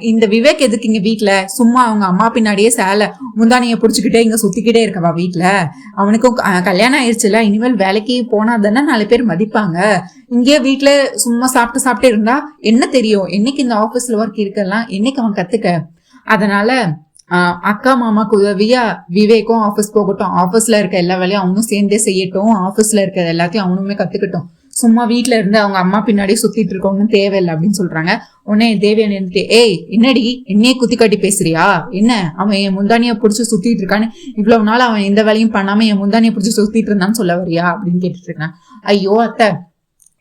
இந்த விவேக் எதுக்கு இங்க வீட்டுல சும்மா அவங்க அம்மா பின்னாடியே சேலை முந்தானிய புடிச்சுக்கிட்டே இங்க சுத்திக்கிட்டே இருக்கவா வீட்டுல? அவனுக்கும் கல்யாணம் ஆயிடுச்சுல, இனிமேல் வேலைக்கு போனா தானே 4 பேர் மதிப்பாங்க. இங்கே வீட்டுல சும்மா சாப்பிட்டு இருந்தா என்ன தெரியும்? என்னைக்கு இந்த ஆபீஸ்ல ஒர்க் இருக்கலாம், என்னைக்கு அவன் கத்துக்க. அதனால அக்கா மாமாக்கு உதவியா விவேக்கும் ஆபீஸ் போகட்டும், ஆபீஸ்ல இருக்க எல்லா வேலையும் அவனும் சேர்ந்தே செய்யட்டும், ஆபீஸ்ல இருக்க எல்லாத்தையும் அவனுமே கத்துக்கட்டும். சும்மா வீட்டுல இருந்து அவங்க அம்மா பின்னாடி சுத்திட்டு இருக்கவனும் தேவையில்லை அப்படின்னு சொல்றாங்க. உடனே தேவையான இருந்துட்டு ஏய் என்னடி என்னையே குத்தி காட்டி பேசுறியா? என்ன அவன் என் முந்தானிய புடிச்சு சுத்திட்டு இருக்கான்னு இவ்வளவு நாள் அவன் எந்த வேலையும் பண்ணாம என் முந்தானிய புடிச்சு சுத்திட்டு இருந்தான்னு சொல்ல வரியா அப்படின்னு கேட்டுட்டு இருக்கான். ஐயோ அத்தை,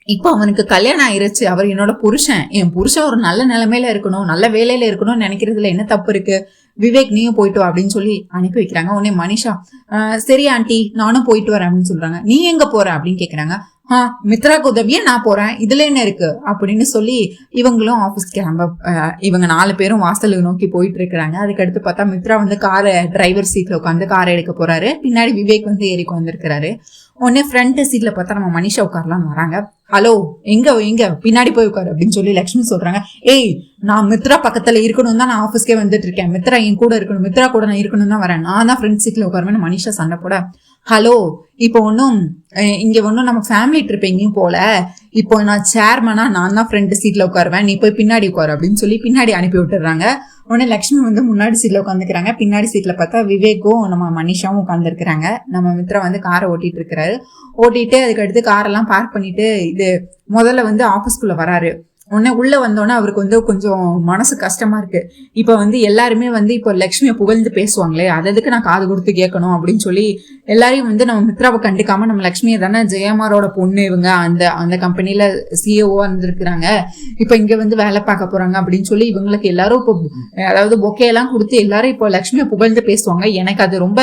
இப்போ அவனுக்கு கல்யாணம் ஆயிருச்சு, அவர் என்னோட புருஷன், என் புருஷன் ஒரு நல்ல நிலைமையில இருக்கணும், நல்ல வேலையில இருக்கணும்னு நினைக்கிறதுல என்ன தப்பு இருக்கு? விவேக் நீயும் போயிட்டு வா அப்படின்னு சொல்லி அனுப்பி வைக்கிறாங்க. உடனே மனிஷா சரி ஆண்டி நானும் போயிட்டு வரேன் அப்படின்னு சொல்றாங்க. நீ எங்க போற அப்படின்னு கேக்குறாங்க. மித்ராக்கு உதவியே நான் போறேன், இதுல என்ன இருக்கு அப்படின்னு சொல்லி இவங்களும் ஆபீஸ் கிளம்ப இவங்க 4 பேரும் வாசலுக்கு நோக்கி போயிட்டு இருக்கிறாங்க. அதுக்கடுத்து பார்த்தா மித்ரா வந்து காரை டிரைவர் சீட்ல உட்காந்து காரை எடுக்க போறாரு. பின்னாடி விவேக் வந்து ஏறி உட்காந்துருக்கிறாரு. உடனே ஃப்ரண்ட் சீட்ல பார்த்தா நம்ம மனிஷா உட்காரலாம் வராங்க. ஹலோ எங்க பின்னாடி போய் உட்காரு அப்படின்னு சொல்லி லக்ஷ்மி சொல்றாங்க. ஏய் நான் மித்ரா பக்கத்துல இருக்கணும் தான் நான் ஆபீஸ்க்கே வந்துட்டு இருக்கேன், மித்ரா என் கூட இருக்கணும், மித்ரா கூட நான் இருக்கணும் தான் வரேன், நான் தான் ஃப்ரண்ட் சீட்ல உட்காருவேன் மனிஷா சண்டை போட. ஹலோ இப்போ இங்க ஒன்னும் நம்ம ஃபேமிலி ட்ரிப் எங்கேயும் போல, இப்போ நான் சேர்மனா நான் தான் ஃப்ரண்ட் சீட்ல உட்காருவேன், நீ போய் பின்னாடி உட்காரு அப்படின்னு சொல்லி பின்னாடி அனுப்பி விட்டுறாங்க. உடனே லக்ஷ்மி வந்து முன்னாடி சீட்ல உட்காந்துக்கிறாங்க. பின்னாடி சீட்ல பார்த்தா விவேக்கும் நம்ம மனிஷாவும் உட்காந்துருக்கிறாங்க. நம்ம மித்ரா வந்து காரை ஓட்டிட்டு இருக்கிறாரு. ஓட்டிட்டு அதுக்கடுத்து காரெல்லாம் பார்க் பண்ணிட்டு இது முதல்ல வந்து ஆபீஸ்க்குள்ள வராரு. உடனே உள்ள வந்தோடனே அவருக்கு வந்து கொஞ்சம் மனசு கஷ்டமா இருக்கு. இப்ப வந்து எல்லாருமே வந்து இப்போ லக்ஷ்மியை புகழ்ந்து பேசுவாங்களே, அதுக்கு நான் காது கொடுத்து கேட்கணும் அப்படின்னு சொல்லி எல்லாரையும் வந்து நம்ம மித்ராவை கண்டுக்காம நம்ம லக்ஷ்மியை தானே ஜெயமாரோட பொண்ணு, இவங்க அந்த கம்பெனில சிஓவா இருந்திருக்கிறாங்க, இப்ப இங்க வந்து வேலை பார்க்க போறாங்க அப்படின்னு சொல்லி இவங்களுக்கு எல்லாரும் இப்போ அதாவது பொக்கே எல்லாம் கொடுத்து எல்லாரும் இப்போ லக்ஷ்மியை புகழ்ந்து பேசுவாங்க. எனக்கு அது ரொம்ப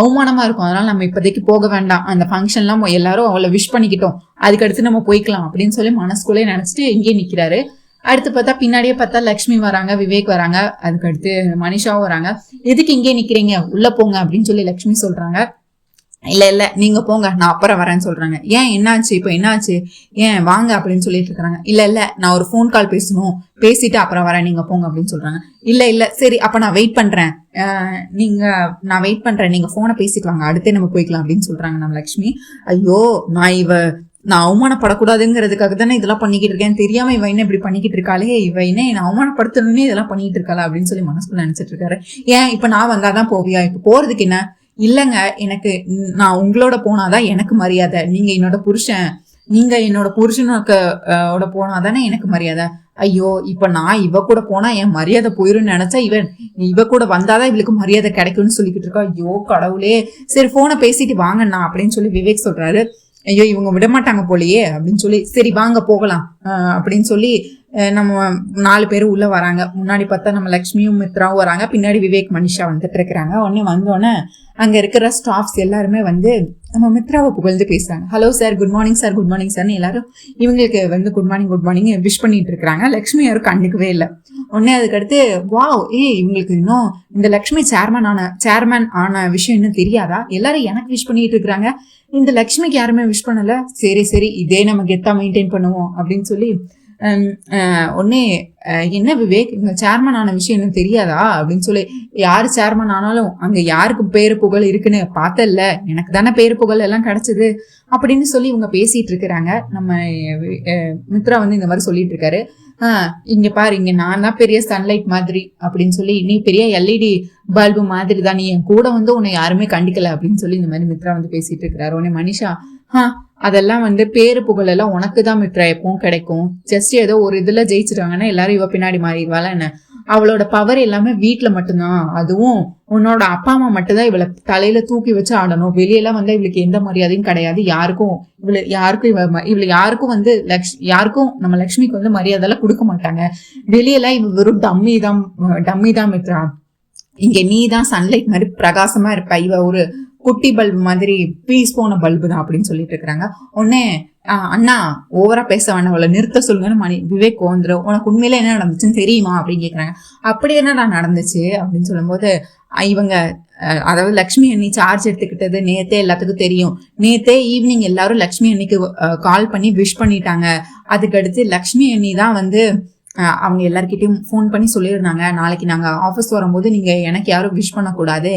அவமானமா இருக்கும். அதனால நம்ம இப்போதைக்கு போக வேண்டாம், அந்த ஃபங்க்ஷன்லாம் எல்லாரும் அவளை விஷ் பண்ணிக்கிட்டோம், அதுக்கடுத்து நம்ம போய்க்கலாம் அப்படின்னு சொல்லி மனசுக்குள்ளே நினைச்சிட்டு இங்கே நிக்கிறாரு. அடுத்து பார்த்தா பின்னாடியே பார்த்தா லக்ஷ்மி வராங்க, விவேக் வராங்க, அதுக்கடுத்து மனிஷாவும் வராங்க. எதுக்கு இங்கே நிக்கிறீங்க, உள்ள போங்க அப்படின்னு சொல்லி லக்ஷ்மி சொல்றாங்க. இல்ல நீங்க போங்க, நான் அப்புறம் வரேன்னு சொல்றாங்க. ஏன் என்னாச்சு, இப்போ என்னாச்சு, ஏன் வாங்க அப்படின்னு சொல்லிட்டு இருக்காங்க. இல்ல நான் ஒரு ஃபோன் கால் பேசணும், பேசிட்டு அப்புறம் வரேன், நீங்க போங்க அப்படின்னு சொல்றாங்க. இல்ல சரி அப்ப நான் வெயிட் பண்றேன், நான் வெயிட் பண்றேன், நீங்க போனை பேசிட்டு வாங்க, அடுத்தே நம்ம போய்க்கலாம் அப்படின்னு சொல்றாங்க நம்ம லக்ஷ்மி. ஐயோ நான் அவமானப்படக்கூடாதுங்கிறதுக்காக தானே இதெல்லாம் பண்ணிக்கிட்டு இருக்கேன், தெரியாம இவ என்ன இப்படி பண்ணிக்கிட்டு இருக்காளே, இவ என்ன அவமானப்படுத்தணும்னு இதெல்லாம் பண்ணிட்டு இருக்காளா அப்படின்னு சொல்லி மனசுக்குள்ள நினைச்சிட்டு இருக்காரு. ஏன் இப்ப நான் வந்தாதான் போவியா, இப்ப போறதுக்கு என்ன, இல்லைங்க, எனக்கு நான் உங்களோட போனாதான் எனக்கு மரியாதை. நீங்க என்னோட புருஷனுக்கு போனாதானே எனக்கு மரியாதை. ஐயோ, இப்ப நான் இவ கூட போனா என் மரியாதை போயிரும்னு நினைச்சா இவ கூட வந்தாதான் இவளுக்கு மரியாதை கிடைக்கும்னு சொல்லிக்கிட்டு இருக்கா. ஐயோ கடவுளே, சரி போனை பேசிட்டு வாங்கண்ணா அப்படின்னு சொல்லி விவேக் சொல்றாரு. ஐயோ இவங்க விட மாட்டாங்க போலயே அப்படின்னு சொல்லி, சரி வாங்க போகலாம் அப்படின்னு சொல்லி நம்ம 4 பேர் உள்ள வராங்க. முன்னாடி பார்த்தா நம்ம லக்ஷ்மியும் மித்ராவும் வராங்க, பின்னாடி விவேக் மனிஷா வந்துட்டு இருக்கிறாங்க. வந்தோடனே அங்க இருக்கிற ஸ்டாஃப்ஸ் எல்லாருமே வந்து நம்ம மித்ராவை புகழ்ந்து பேசுறாங்க. Hello sir, good morning sir, good morning சார்னு எல்லாரும் இவங்களுக்கு வந்து குட் மார்னிங் விஷ் பண்ணிட்டு இருக்காங்க. லக்ஷ்மி யாரும் கண்டுக்கவே இல்லை. அதுக்கடுத்து வாவ், இவங்களுக்கு இன்னும் இந்த லக்ஷ்மி சேர்மன் ஆன விஷயம் இன்னும் தெரியாதா? எல்லாரும் எனக்கு விஷ் பண்ணிட்டு இருக்கிறாங்க, இந்த லக்ஷ்மிக்கு யாருமே விஷ் பண்ணல. சரி இதே நம்ம கெத்தா மெயின்டைன் பண்ணுவோம் அப்படின்னு சொல்லி என்ன விவேக், இவங்க சேர்மன் ஆன விஷயம் இன்னும் தெரியாதா அப்படின்னு சொல்லி, யாரு சேர்மன் ஆனாலும் அங்க யாருக்கு பேரு புகழ் இருக்குன்னு பார்த்தல, எனக்கு தானே பேரு புகழ் எல்லாம் கிடைச்சது அப்படின்னு சொல்லி இவங்க பேசிட்டு இருக்கிறாங்க. நம்ம மித்ரா வந்து இந்த மாதிரி சொல்லிட்டு இருக்காரு. இங்க பாரு, இங்க நான் தான் பெரிய சன்லைட் மாதிரி அப்படின்னு சொல்லி, நீ பெரிய எல்இடி பல்பு மாதிரி தான், நீ என் கூட வந்து உன்னை யாருமே கண்டிக்கல அப்படின்னு சொல்லி இந்த மாதிரி மித்ரா வந்து பேசிட்டு இருக்கிறாரு. உடனே மனிஷா, அதெல்லாம் வந்து பேரு புகழ் எல்லாம் உனக்கு தான் மித்ரா எப்பவும் கிடைக்கும். ஜஸ்ட் ஏதோ ஒரு இதுல ஜெயிச்சிருவாங்கன்னா எல்லாரும் இவ பின்னாடி மாறிடுவாள என்ன? அவளோட பவர் எல்லாமே வீட்டுல மட்டும்தான். அதுவும் உன்னோட அப்பா அம்மா மட்டும்தான் இவளை தலையில தூக்கி வச்சு ஆடணும். வெளியெல்லாம் வந்து இவளுக்கு எந்த மரியாதையும் கிடையாது. யாருக்கும் வந்து யாருக்கும் நம்ம லக்ஷ்மிக்கு வந்து மரியாதை எல்லாம் கொடுக்க மாட்டாங்க. வெளியெல்லாம் இவ வெறும் டம்மி தான் மித்ரா. இங்க நீ தான் சன்லைட் மாதிரி பிரகாசமா இருப்ப, இவ ஒரு குட்டி பல்பு மாதிரி பீஸ் போன பல்பு தான் அப்படின்னு சொல்லிட்டு இருக்கிறாங்க. உடனே அண்ணா ஓவரா பேச வேண்டாம், அவளை நிறுத்த சொல்லுங்கன்னு விவேக் வந்துடும். உனக்கு உண்மையில என்ன நடந்துச்சுன்னு தெரியுமா அப்படின்னு கேக்குறாங்க. அப்படி என்னடா நடந்துச்சு அப்படின்னு சொல்லும்போது, இவங்க அதாவது லக்ஷ்மி அண்ணி சார்ஜ் எடுத்துக்கிட்டது நேத்தே எல்லாத்துக்கும் தெரியும். நேத்தே ஈவினிங் எல்லாரும் லக்ஷ்மி அண்ணிக்கு கால் பண்ணி விஷ் பண்ணிட்டாங்க. அதுக்கடுத்து லக்ஷ்மி அண்ணி தான் வந்து அவங்க எல்லார்கிட்டையும் ஃபோன் பண்ணி சொல்லியிருந்தாங்க, நாளைக்கு நாங்கள் ஆஃபீஸ் வரும்போது நீங்கள் எனக்கு யாரும் விஷ் பண்ணக்கூடாது,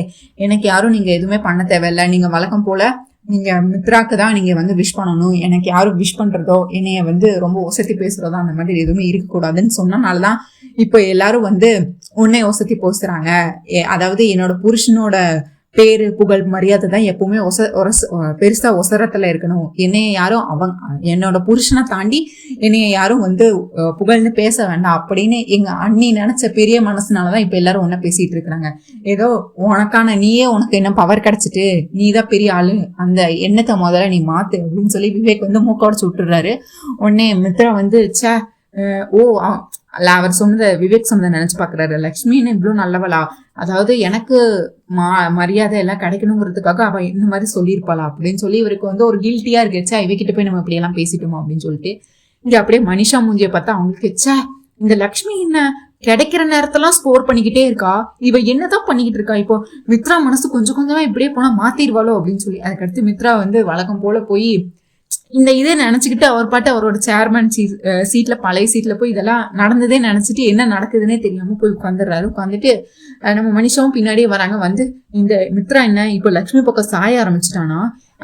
எனக்கு யாரும் நீங்கள் எதுவுமே பண்ண தேவையில்லை, நீங்கள் வழக்கம் போல் நீங்கள் மித்ராக்கு தான் நீங்கள் வந்து விஷ் பண்ணணும், எனக்கு யாரும் விஷ் பண்ணுறதோ என்னைய வந்து ரொம்ப ஒசத்தி பேசுகிறதோ அந்த மாதிரி எதுவுமே இருக்கக்கூடாதுன்னு சொன்னனால தான் இப்போ எல்லாரும் வந்து உன்னை ஒசத்தி பேசுகிறாங்க. அதாவது என்னோட புருஷனோட பேரு புகழ் மரியாதை தான் எப்பவுமே பெருசா ஒசரத்துல இருக்கணும். என்னைய யாரும் என்னோட புருஷனை தாண்டி என்னைய யாரும் வந்து புகழ்ந்து பேச வேண்டாம் அப்படின்னு எங்க அண்ணி நினைச்ச பெரிய மனசுனாலதான் இப்ப எல்லாரும் ஒன்ன பேசிட்டு இருக்கிறாங்க. ஏதோ உனக்கு என்ன பவர் கிடைச்சிட்டு நீதான் பெரிய ஆளு, அந்த எண்ணத்தை முதல்ல நீ மாத்து அப்படின்னு சொல்லி விவேக் வந்து மூக்கோட சுட்டுறாரு. உடனே மித்ரா வந்து அவர் விவேக் சொன்னதை நினைச்சு பாக்குறாரு. லக்ஷ்மின்னு இவ்வளவு நல்லவளா, அதாவது எனக்கு மரியாதை எல்லாம் கிடைக்கணுங்கிறதுக்காக அவ இந்த மாதிரி சொல்லியிருப்பாளா அப்படின்னு சொல்லி இவருக்கு வந்து ஒரு கில்ட்டியா இருக்குச்சா, இவகிட்ட போய் நம்ம இப்படி எல்லாம் பேசிட்டோமா அப்படின்னு சொல்லிட்டு இங்க அப்படியே மனிஷா மூஞ்சிய பார்த்தா அவங்களுக்கு இந்த லக்ஷ்மி என்ன கிடைக்கிற நேரத்தெல்லாம் ஸ்கோர் பண்ணிக்கிட்டே இருக்கா, இவ என்னதான் பண்ணிக்கிட்டு இருக்கா, இப்போ மித்ரா மனசு கொஞ்சம் கொஞ்சமா இப்படியே போனா மாத்திடுவாளோ அப்படின்னு சொல்லி அதுக்கடுத்து மித்ரா வந்து வழக்கம் போல போய் இந்த இதை நினைச்சுக்கிட்டு அவர் பாட்டு அவரோட சேர்மன் சீட்ல பழைய சீட்ல போய் இதெல்லாம் நடந்ததே நினைச்சிட்டு என்ன நடக்குதுன்னே தெரியாம போய் உட்காந்துடுறாரு. உட்காந்துட்டு நம்ம மனுஷவும் பின்னாடியே வராங்க. வந்து இந்த மித்ரா என்ன இப்போ லக்ஷ்மி பக்கம் சாய ஆரம்பிச்சுட்டானா,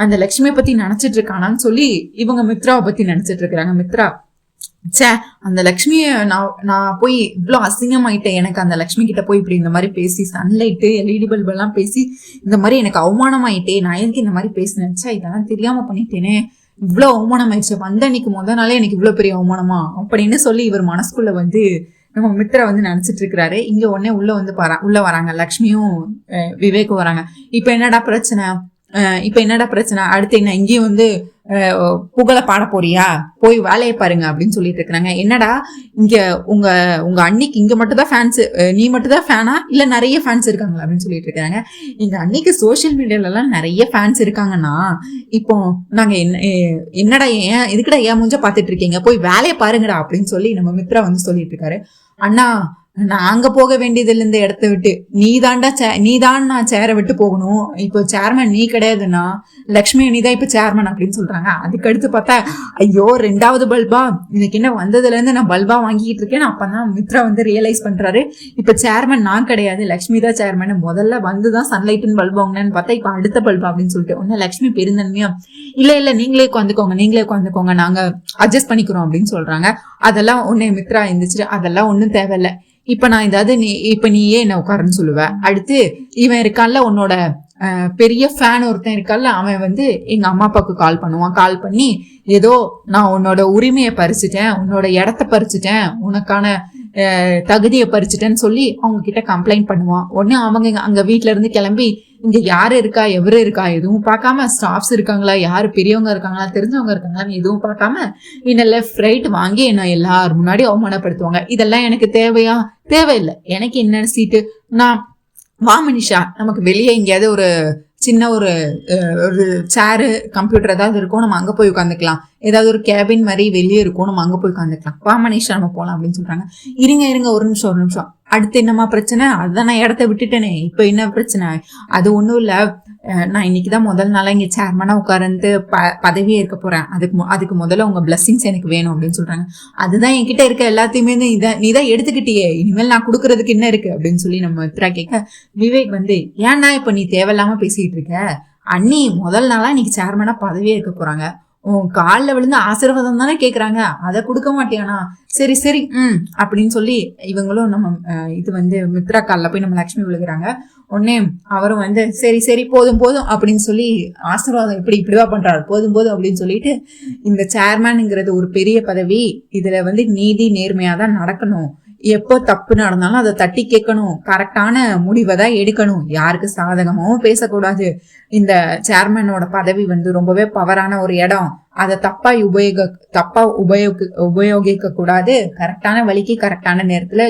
அந்த லக்ஷ்மியை பத்தி நினைச்சிட்டு இருக்கானான்னு சொல்லி இவங்க மித்ராவை பத்தி நினைச்சிட்டு இருக்கிறாங்க. மித்ரா அந்த லக்ஷ்மிய நான் போய் இவ்வளவு அசிங்கமாயிட்டேன், எனக்கு அந்த லக்ஷ்மி கிட்ட போய் இப்படி இந்த மாதிரி பேசி சன்லைட்டு எல்இடி பல்பு எல்லாம் பேசி இந்த மாதிரி எனக்கு அவமானமாயிட்டே, நான் எதுக்கு இந்த மாதிரி பேசினேன், இதெல்லாம் தெரியாம பண்ணிட்டேனே, இவ்வளவு அவமானம் ஆயிடுச்சு, வந்த அன்னைக்கு முதல் நாளே எனக்கு இவ்வளவு பெரிய அவமானமா அப்படின்னு சொல்லி இவர் மனசுக்குள்ள வந்து நம்ம மித்ரா வந்து நினைச்சிட்டு இருக்கிறாரு. இங்க உடனே உள்ள வராங்க லக்ஷ்மியும் விவேக்கும் வராங்க. இப்ப என்னடா பிரச்சனை, அடுத்து என்ன இங்கேயும் வந்து புகழ பாட போறியா, போய் வேலையை பாருங்க அப்படின்னு சொல்லிட்டு இருக்கிறாங்க. என்னடா இங்க உங்க அன்னிக்கு இங்க மட்டும் தான் ஃபேன்ஸ், நீ மட்டும் தான் ஃபேனா இல்ல நிறைய ஃபேன்ஸ் இருக்காங்களா அப்படின்னு சொல்லிட்டு இருக்காங்க. எங்க அன்னிக்கு சோசியல் மீடியால எல்லாம் நிறைய ஃபேன்ஸ் இருக்காங்கன்னா இப்போ நாங்க என்னடா இதுக்குடா ஏன் மூஞ்ச பாத்துட்டு இருக்கீங்க, போய் வேலையை பாருங்கடா அப்படின்னு சொல்லி நம்ம மித்ரா வந்து சொல்லிட்டு இருக்காரு. அண்ணா நாங்க போக வேண்டியதுல இந்த இடத்த விட்டு நீதான் நான் சேரை விட்டு போகணும், இப்போ சேர்மன் நீ கிடையாதுன்னா லக்ஷ்மி நீதான் இப்ப சேர்மன் அப்படின்னு சொல்றாங்க. அதுக்கு அடுத்து பார்த்தா ஐயோ 2வது பல்பா, எனக்கு என்ன வந்ததுல இருந்து நான் பல்பா வாங்கிட்டு இருக்கேன். அப்பதான் மித்ரா வந்து ரியலைஸ் பண்றாரு, இப்ப சேர்மன் நான் கிடையாது லக்ஷ்மி தான் சேர்மன், முதல்ல வந்துதான் சன்லைட்னு பல்பு வாங்கினேன்னு பார்த்தா இப்ப அடுத்த பல்பா அப்படின்னு சொல்லிட்டு உடனே லக்ஷ்மி பெருந்தன்மையா இல்ல நீங்களே உட்காந்துக்கோங்க நாங்க அட்ஜஸ்ட் பண்ணிக்கிறோம் அப்படின்னு சொல்றாங்க. அதெல்லாம் உடனே மித்ரா இருந்துச்சு, அதெல்லாம் ஒண்ணும் தேவையில்ல, இப்ப நான் ஏதாவது நீயே என்ன உட்காருன்னு சொல்லுவ, அடுத்து இவன் இருக்கான்ல உன்னோட பெரிய ஃபேன் ஒருத்தன் இருக்கால, அவன் வந்து எங்க அம்மா அப்பாவுக்கு கால் பண்ணுவான். கால் பண்ணி ஏதோ நான் உன்னோட உரிமையை பறிச்சுட்டேன், உன்னோட இடத்த பறிச்சுட்டேன், உனக்கான தகுதியை பறிச்சுட்டேன்னு சொல்லி அவங்க கிட்ட கம்ப்ளைண்ட் பண்ணுவான். உடனே அவங்க அங்க வீட்டுல இருந்து கிளம்பி இங்க யாரு இருக்கா எவரு இருக்கா எதுவும் பார்க்காம, ஸ்டாஃப்ஸ் இருக்காங்களா, யாரு பெரியவங்க இருக்காங்களா தெரிஞ்சவங்க இருக்காங்களான்னு எதுவும் பார்க்காம என்ன லெஃப்ட் ரைட் வாங்கி என்ன எல்லாரும் முன்னாடி அவமானப்படுத்துவாங்க. இதெல்லாம் எனக்கு தேவையா? தேவையில்லை. எனக்கு என்ன சீட்டு, நான் வா மனிஷா, நமக்கு வெளியே எங்கேயாவது ஒரு சின்ன ஒரு சேரு கம்ப்யூட்டர் ஏதாவது இருக்கும், நம்ம அங்கே போய் உட்காந்துக்கலாம். ஏதாவது ஒரு கேபின் மாதிரி வெளியே இருக்கும், நம்ம அங்கே போய் உட்காந்துக்கலாம். வா மனிஷா நம்ம போகலாம் அப்படின்னு சொல்றாங்க. இருங்க ஒரு நிமிஷம். அடுத்து என்னம்மா பிரச்சனை? அதுதான் நான் இடத்த விட்டுட்டேனே, இப்போ என்ன பிரச்சனை? அது ஒன்றும் இல்லை, நான் இன்னைக்குதான் முதல் நாளா இங்க சேர்மனா உட்கார்ந்து பதவியே இருக்க போறேன். அதுக்கு முதல்ல உங்க பிளஸ்ஸிங்ஸ் எனக்கு வேணும் அப்படின்னு சொல்றாங்க. அதுதான் என்கிட்ட இருக்க எல்லாத்தையுமே நீ தான் எடுத்துக்கிட்டியே, இனிமேல் நான் கொடுக்கறதுக்கு என்ன இருக்கு அப்படின்னு சொல்லி நம்ம மித்ரா கேட்க, விவேக் வந்து ஏன்னா இப்ப நீ தேவையில்லாம பேசிட்டு இருக்க, அண்ணி முதல் நாளா இன்னைக்கு சேர்மனா பதவியே இருக்க போறாங்க, உன் காலில் விழுந்து ஆசீர்வாதம் தானே கேட்குறாங்க, அதை கொடுக்க மாட்டியானா? சரி அப்படின்னு சொல்லி இவங்களும் நம்ம இது வந்து மித்ரா காலில் போய் நம்ம லக்ஷ்மி விழுகிறாங்க. உடனே அவரும் வந்து சரி போதும் அப்படின்னு சொல்லி ஆசீர்வாதம் இப்படிவா பண்றாரு, போதும் அப்படின்னு சொல்லிட்டு, இந்த சேர்மேனுங்கிறது ஒரு பெரிய பதவி, இதுல வந்து நீதி நேர்மையா தான் நடக்கணும், எப்போ தப்பு நடந்தாலும் அதை தட்டி கேட்கணும், கரெக்டான முடிவை தான் எடுக்கணும், யாருக்கு சாதகமாவும் பேசக்கூடாது. இந்த சேர்மனோட பதவி வந்து ரொம்பவே பவரான ஒரு இடம், அதை தப்பா உபயோகிக்க கூடாது, கரெக்டான வழிக்கு கரெக்டான நேரத்துல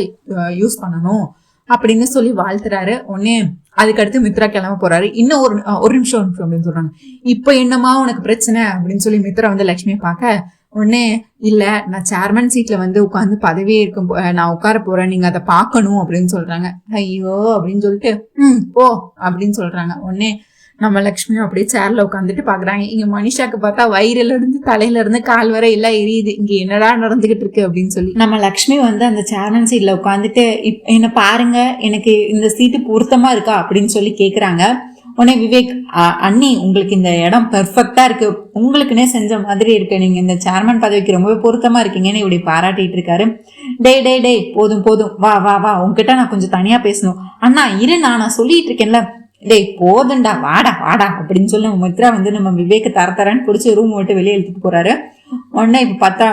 யூஸ் பண்ணணும் அப்படின்னு சொல்லி வாழ்த்துறாரு. உடனே அதுக்கடுத்து மித்ரா கிளம்ப போறாரு. இன்னும் ஒரு நிமிஷம் அப்படின்னு சொல்றாங்க. இப்ப என்னமா உனக்கு பிரச்சனை அப்படின்னு சொல்லி மித்ரா வந்து லட்சுமியை பார்க்க, உடனே இல்ல நான் சேர்மன் சீட்ல வந்து உட்காந்து பதவியே இருக்கும், நான் உட்கார போறேன், நீங்க அதை பார்க்கணும் அப்படின்னு சொல்றாங்க. ஐயோ அப்படின்னு சொல்லிட்டு போ அப்படின்னு சொல்றாங்க. உடனே நம்ம லக்ஷ்மியும் அப்படியே சேர்ல உட்காந்துட்டு பாக்குறாங்க. இங்க மனிஷாக்கு பார்த்தா வயிறுல இருந்து தலையில இருந்து கால் வரை எல்லாம் எரியுது, இங்க என்னடா நடந்துகிட்டு இருக்கு அப்படின்னு சொல்லி நம்ம லக்ஷ்மி வந்து அந்த சேர்மன் சீட்ல உட்காந்துட்டு என்ன பாருங்க, எனக்கு இந்த சீட்டு பொருத்தமா இருக்கா அப்படின்னு சொல்லி கேக்குறாங்க. உடனே விவேக், அண்ணி உங்களுக்கு இந்த இடம் பெர்ஃபெக்டா இருக்கு, உங்களுக்குன்னே செஞ்ச மாதிரி இருக்கு, நீங்க இந்த சேர்மன் பதவிக்கு ரொம்பவே பொருத்தமா இருக்கீங்கன்னு இப்படி பாராட்டிட்டு இருக்காரு. டேய் போதும் வா உங்ககிட்ட நான் கொஞ்சம் தனியா பேசணும். அண்ணா இரு, நான் சொல்லிட்டு இருக்கேன்ல. டேய் போதுண்டா, வாடா அப்படின்னு சொல்லி மித்ரா வந்து நம்ம விவேக்க தரன்னு பிடிச்சி ரூம் விட்டு வெளியே எடுத்துட்டு போறாரு. உடனே இப்ப பார்த்தா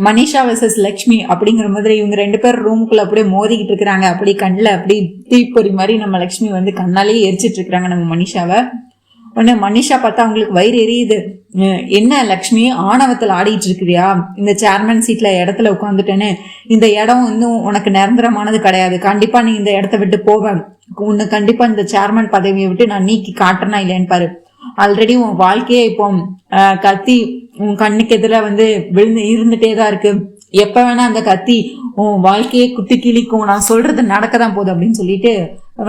மனிஷா வர்சஸ் லக்ஷ்மி அப்படிங்கிற மாதிரி இவங்க 2 பேரும் ரூமுக்குள்ள அப்படியே மோதிக்கிட்டு இருக்கிறாங்க. அப்படி கண்ணில் அப்படி தீப்பொறி மாதிரி நம்ம லக்ஷ்மி வந்து கண்ணாலேயே எரிச்சிட்டு இருக்கிறாங்க நம்ம மனிஷாவை. உடனே மனிஷா பார்த்தா அவங்களுக்கு வயிறு எரியுது. என்ன லக்ஷ்மி, ஆணவத்தில் ஆடிட்டு இருக்கிறியா? இந்த சேர்மன் சீட்ல இடத்துல உட்காந்துட்டேன்னு இந்த இடம் இன்னும் உனக்கு நிரந்தரமானது கிடையாது, கண்டிப்பா நீ இந்த இடத்த விட்டு போவேன், உன்னை கண்டிப்பா இந்த சேர்மன் பதவியை விட்டு நான் நீக்கி காட்டுறேனா இல்லையான்னு பாரு. ஆல்ரெடி உன் வாழ்க்கையே இப்போ கத்தி உன் கண்ணுக்கு எதிர வந்து விழுந்து இருந்துட்டேதான் இருக்கு, எப்ப வேணா அந்த கத்தி உன் வாழ்க்கையே குத்தி கிழிக்கும், நான் சொல்றது நடக்கதான் போகுது அப்படின்னு சொல்லிட்டு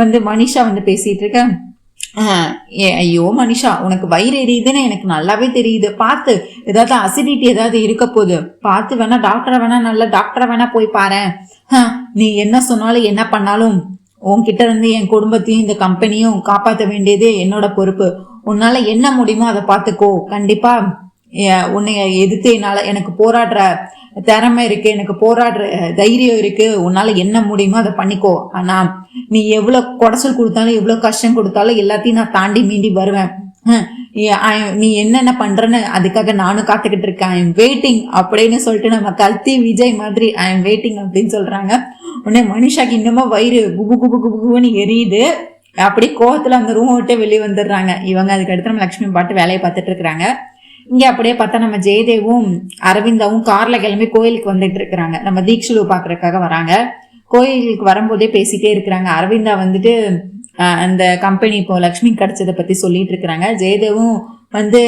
வந்து மனிஷா வந்து பேசிட்டு இருக்க. ஐயோ மனிஷா, உனக்கு வயிறு எரியுதுன்னு எனக்கு நல்லாவே தெரியுது, பார்த்து ஏதாவது அசிடிட்டி ஏதாவது இருக்க போகுது, பார்த்து வேணா நல்ல டாக்டரை வேணா போய் பாரு. நீ என்ன சொன்னாலும் என்ன பண்ணாலும் உன்கிட்ட இருந்து என் குடும்பத்தையும் இந்த கம்பெனியும் காப்பாற்ற வேண்டியது என்னோட பொறுப்பு, உன்னால என்ன முடியுமோ அதை பார்த்துக்கோ, கண்டிப்பா உன்னை எதிர்த்து என்னால எனக்கு போராடுற திறமை இருக்கு, எனக்கு போராடுற தைரியம் இருக்கு, உன்னால என்ன முடியுமோ அதை பண்ணிக்கோ, ஆனா நீ எவ்வளவு குடைச்சல் கொடுத்தாலும் எவ்வளவு கஷ்டம் கொடுத்தாலும் எல்லாத்தையும் நான் தாண்டி மீண்டி வருவேன், நீ என்னென்ன பண்றன்னு அதுக்காக நானும் காத்துக்கிட்டு இருக்கேன், ஐ எம் வெயிட்டிங் அப்படின்னு சொல்லிட்டு நம்ம கல்தி விஜய் மாதிரி ஐ எம் வெயிட்டிங் அப்படின்னு சொல்றாங்க. உடனே மனிஷாக்கு இன்னமும் வயிறு குபுன்னு எரியுது. அப்படி கோவத்துல அந்த ரூம் விட்டு வெளியே வந்துடுறாங்க இவங்க. அதுக்கு அடுத்து நம்ம லட்சுமி பாட்டு வேலையை பார்த்துட்டு இருக்கிறாங்க. இங்க அப்படியே பார்த்தா நம்ம ஜெயதேவும் அரவிந்தாவும் கார்ல கிளம்பி கோயிலுக்கு வந்துட்டு இருக்கிறாங்க. நம்ம தீக்ஷுலு பாக்குறதுக்காக வராங்க. கோயிலுக்கு வரும்போதே பேசிட்டே இருக்கிறாங்க. அரவிந்தா வந்துட்டு அந்த கம்பெனி இப்போ லக்ஷ்மி கிடைச்சதை பத்தி சொல்லிட்டு இருக்கிறாங்க. ஜெயதேவும் வந்து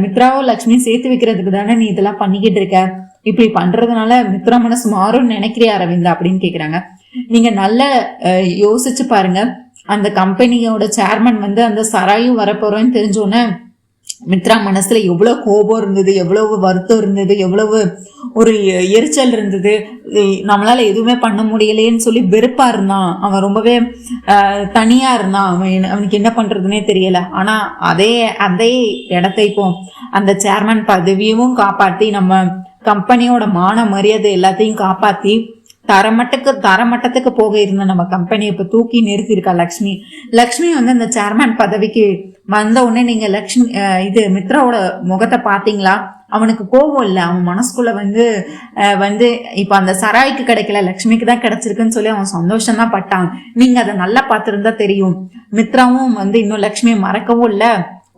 மித்ராவும் லக்ஷ்மியும் சேர்த்து வைக்கிறதுக்கு தானே நீ இதெல்லாம் பண்ணிக்கிட்டு இருக்க, இப்படி பண்றதுனால மித்ரா மனசு மாறும்னு நினைக்கிறியா அரவிந்தா அப்படின்னு கேக்குறாங்க. நீங்க நல்லா யோசிச்சு பாருங்க, அந்த கம்பெனியோட சேர்மன் வந்து அந்த சராயும் வரப்போறோன்னு தெரிஞ்சோன்னே மித்ரா மனசுல எவ்வளவு கோபம் இருந்தது, எவ்வளவு வருத்தம் இருந்தது, எவ்வளவு ஒரு எரிச்சல் இருந்தது, நம்மளால எதுவுமே பண்ண முடியலையேன்னு சொல்லி வெறுப்பா இருந்தான். அவன் ரொம்பவே தனியா இருந்தான், அவனுக்கு என்ன பண்றதுன்னே தெரியல. ஆனா அதே இடத்தை இப்போ அந்த சேர்மன் பதவியும் காப்பாத்தி நம்ம கம்பெனியோட மான மரியாதை எல்லாத்தையும் காப்பாத்தி தரமட்டத்துக்கு போக இருந்த நம்ம கம்பெனி இப்ப தூக்கி நிறுத்திருக்கா லக்ஷ்மி. லக்ஷ்மி வந்து அந்த சேர்மேன் பதவிக்கு வந்த உடனே நீங்க லக்ஷ்மி மித்ராவோட முகத்தை பாத்தீங்களா? அவனுக்கு கோபம் இல்லை, அவன் மனசுக்குள்ள வந்து இப்ப அந்த சராய்க்கு கிடைக்கல, லக்ஷ்மிக்கு தான் கிடைச்சிருக்குன்னு சொல்லி அவன் சந்தோஷம் தான் பட்டான். நீங்க அதை நல்லா பார்த்திருந்தா தெரியும். மித்ராவும் இன்னும் லக்ஷ்மியை மறக்கவும் இல்லை,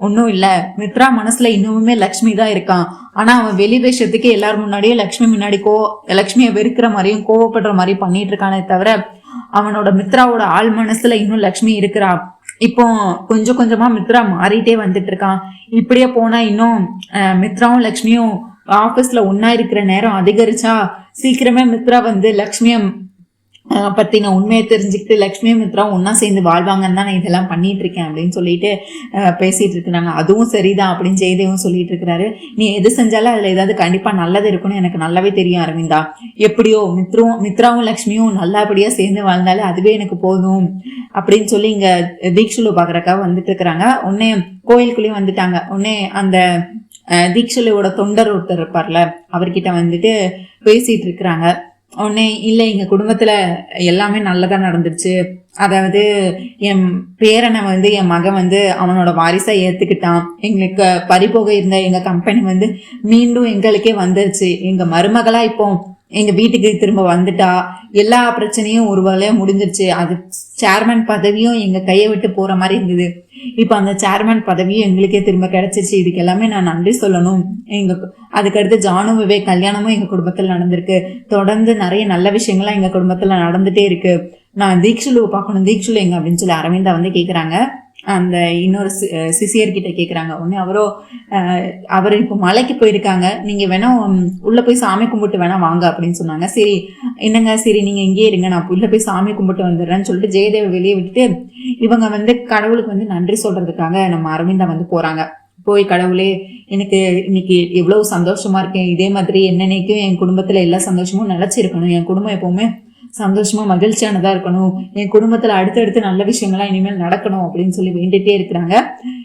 ஒன்னும் இல்ல. மித்ரா மனசுல இன்னுமே லக்ஷ்மி தான் இருக்கான். ஆனா அவன் வெளி வேஷத்துக்கு எல்லாரும் முன்னாடியே லக்ஷ்மி முன்னாடி லக்ஷ்மியை வெறுக்கிற மாதிரியும் கோவப்படுற மாதிரியும் பண்ணிட்டு இருக்கானே தவிர அவனோட மித்ராவோட ஆள் மனசுல இன்னும் லக்ஷ்மி இருக்கிறா. இப்போ கொஞ்சம் கொஞ்சமா மித்ரா மாறிட்டே வந்துட்டு இருக்கான். இப்படியே போனா இன்னும் மித்ராவும் லக்ஷ்மியும் ஆபீஸ்ல ஒன்னா இருக்கிற நேரம் அதிகரிச்சா சீக்கிரமே மித்ரா லக்ஷ்மிய பத்தின உண்மையை தெரிஞ்சுக்கிட்டு லக்ஷ்மி மித்ரா ஒன்னா சேர்ந்து வாழ்வாங்கன்னு தான் நான் இதெல்லாம் பண்ணிட்டு இருக்கேன் அப்படின்னு சொல்லிட்டு பேசிட்டு இருக்கிறாங்க. அதுவும் சரிதான் அப்படின்னு ஜெயதேவும் சொல்லிட்டு இருக்கிறாரு. நீ எது செஞ்சாலும் அதுல ஏதாவது கண்டிப்பா நல்லது இருக்குன்னு எனக்கு நல்லாவே தெரியும் அரவிந்தா. எப்படியோ மித்ராவும் லக்ஷ்மியும் நல்லபடியா சேர்ந்து வாழ்ந்தாலும் அதுவே எனக்கு போதும் அப்படின்னு சொல்லி இங்க தீக்ஷுலு பாக்குறக்கா வந்துட்டு இருக்கிறாங்க. உடனே கோயிலுக்குள்ளேயும் வந்துட்டாங்க. உடனே அந்த தீக்ஷுலுவோட தொண்டர் ஒருத்தர் இருப்பார்ல, அவர்கிட்ட பேசிட்டு இருக்கிறாங்க. உடனே இல்லை, எங்க குடும்பத்துல எல்லாமே நல்லதா நடந்துருச்சு. அதாவது என் பேரனை என் மகன் அவனோட வாரிசா ஏத்துக்கிட்டான். எங்களுக்கு பறிபோக இருந்த எங்க கம்பெனி மீண்டும் எங்களுக்கே வந்துருச்சு. எங்க மருமகளா இப்போ எங்க வீட்டுக்கு திரும்ப வந்துட்டா. எல்லா பிரச்சனையும் ஒரு வகையா முடிஞ்சிருச்சு. அது சேர்மேன் பதவியும் எங்க கையை விட்டு போற மாதிரி இருந்தது. இப்ப அந்த சேர்மேன் பதவியும் எங்களுக்கே திரும்ப கிடைச்சிச்சு. இதுக்கு எல்லாமே நான் நன்றி சொல்லணும். அதுக்கடுத்து ஜானு விவேக் கல்யாணமும் எங்க குடும்பத்துல நடந்திருக்கு. தொடர்ந்து நிறைய நல்ல விஷயங்கள்லாம் எங்க குடும்பத்துல நடந்துட்டே இருக்கு. நான் தீக்ஷுலுவை பார்க்கணும், தீக்ஷுலு எங்க அப்படின்னு சொல்லி அரவிந்தா கேக்குறாங்க. அந்த இன்னொரு சிசியர் கிட்ட கேக்குறாங்க. உடனே அவர் இப்போ மலைக்கு போயிருக்காங்க, நீங்க வேணா உள்ள போய் சாமி கும்பிட்டு வேணா வாங்க அப்படின்னு சொன்னாங்க. சரி என்னங்க, சரி நீங்க இங்கே இருங்க, நான் உள்ள போய் சாமி கும்பிட்டு வந்துடுறேன்னு சொல்லிட்டு ஜெயதேவ வெளியே விட்டுட்டு இவங்க கடவுளுக்கு நன்றி சொல்றதுக்காக நம்ம அரவிந்தா போறாங்க. போய் கடவுளே, எனக்கு இன்னைக்கு எவ்வளவு சந்தோஷமா இருக்கேன். இதே மாதிரி என்னன்னைக்கும் என் குடும்பத்துல எல்லா சந்தோஷமும் நிலைச்சிருக்கணும். என் குடும்பம் எப்பவுமே சந்தோஷமா மகிழ்ச்சியானதா இருக்கணும். என் குடும்பத்துல அடுத்தடுத்து நல்ல விஷயங்கள்லாம் இனிமேல் நடக்கணும் அப்படின்னு சொல்லி வேண்டிட்டே இருக்கிறாங்க.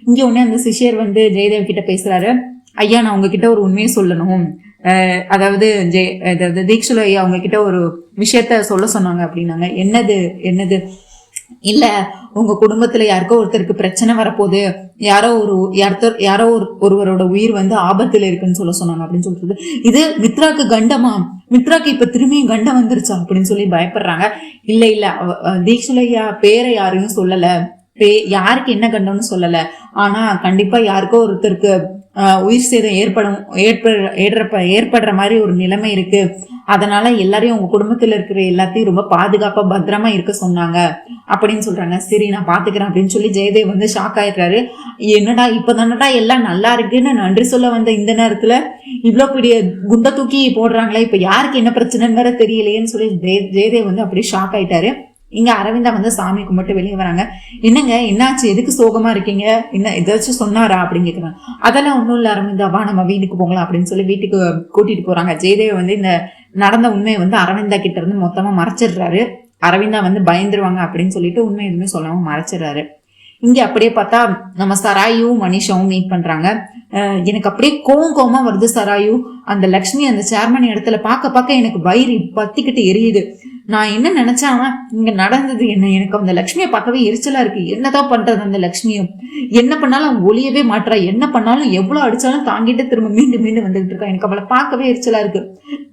இங்க உடனே அந்த சிஷியர் ஜெயதேவ் கிட்ட பேசுறாரு. ஐயா, நான் உங்ககிட்ட ஒரு உண்மையை சொல்லணும். அதாவது தீக்ஷுலு ஐயா உங்ககிட்ட ஒரு விஷயத்த சொல்ல சொன்னாங்க அப்படின்னாங்க. என்னது? இல்ல, உங்க குடும்பத்துல யாருக்கோ ஒருத்தருக்கு பிரச்சனை வரப்போகுது, யாரோ ஒருவரோட உயிர் ஆபத்துல இருக்குன்னு சொல்ல சொன்னாங்க அப்படின்னு சொல்றது. இது மித்ராக்கு கண்டமா? மித்ராக்கு இப்ப திரும்பியும் கண்டம் வந்துருச்சா அப்படின்னு சொல்லி பயப்படுறாங்க. இல்ல தீக்ஷுலையா பேரை யாரையும் சொல்லல, யாருக்கு என்ன கண்டம்னு சொல்லல. ஆனா கண்டிப்பா யாருக்கோ ஒருத்தருக்கு உயிர் சேதம் ஏற்படுற மாதிரி ஒரு நிலைமை இருக்கு. அதனால எல்லாரையும் உங்க குடும்பத்துல இருக்கிற எல்லாத்தையும் ரொம்ப பாதுகாப்பா பத்திரமா இருக்க சொன்னாங்க அப்படின்னு சொல்றாங்க. சரி நான் பாத்துக்கிறேன் அப்படின்னு சொல்லி ஜெயதேவ் ஷாக் ஆயிடுறாரு. என்னடா இப்பதானடா எல்லாம் நல்லா இருக்குன்னு நன்றி சொல்ல வந்த இந்த நேரத்துல இவ்வளவு பெரிய குண்ட தூக்கி போடுறாங்களே, இப்ப யாருக்கு என்ன பிரச்சனைன்னு வேற தெரியலையேன்னு சொல்லி ஜெயதேவ் அப்படியே ஷாக் ஆயிட்டாரு. இங்க அரவிந்தா சாமி கும்பிட்டு வெளியே வராங்க. என்னங்க என்னாச்சு, எதுக்கு சோகமா இருக்கீங்க, என்ன ஏதாச்சும் சொன்னாரா அப்படின்னு கேக்குறாங்க. அதெல்லாம் ஒண்ணும் இல்ல அரவிந்தா, வா நம்ம வீட்டுக்கு போகலாம் அப்படின்னு சொல்லி வீட்டுக்கு கூட்டிட்டு போறாங்க. ஜெயதேவ் இந்த நடந்த உண்மையை அரவிந்தா கிட்ட இருந்து மொத்தமா மறைச்சிடுறாரு. அரவிந்தா பயந்துருவாங்க அப்படின்னு சொல்லிட்டு உண்மை எதுவுமே சொல்லாம மறைச்சிடுறாரு. இங்க அப்படியே பார்த்தா நம்ம சராயும் மனிஷாவும் மீட் பண்றாங்க. எனக்கு அப்படியே கோவமா வருது சராயு. அந்த லக்ஷ்மி அந்த சேர்மன் இடத்துல பார்க்க எனக்கு வயிறு பத்திக்கிட்டு எரியுது. நான் என்ன நினைச்சேன், இங்க நடந்தது என்ன, எனக்கு அந்த லக்ஷ்மியை பார்க்கவே எரிச்சலா இருக்கு. என்னதான் பண்றது அந்த லக்ஷ்மியும், என்ன பண்ணாலும் ஒளியவே மாட்டா, என்ன பண்ணாலும் எவ்வளவு அடிச்சாலும் தாங்கிட்டு திரும்ப மீண்டும் வந்துகிட்டு இருக்கா. எனக்கு அவளை பார்க்கவே எரிச்சலா இருக்கு.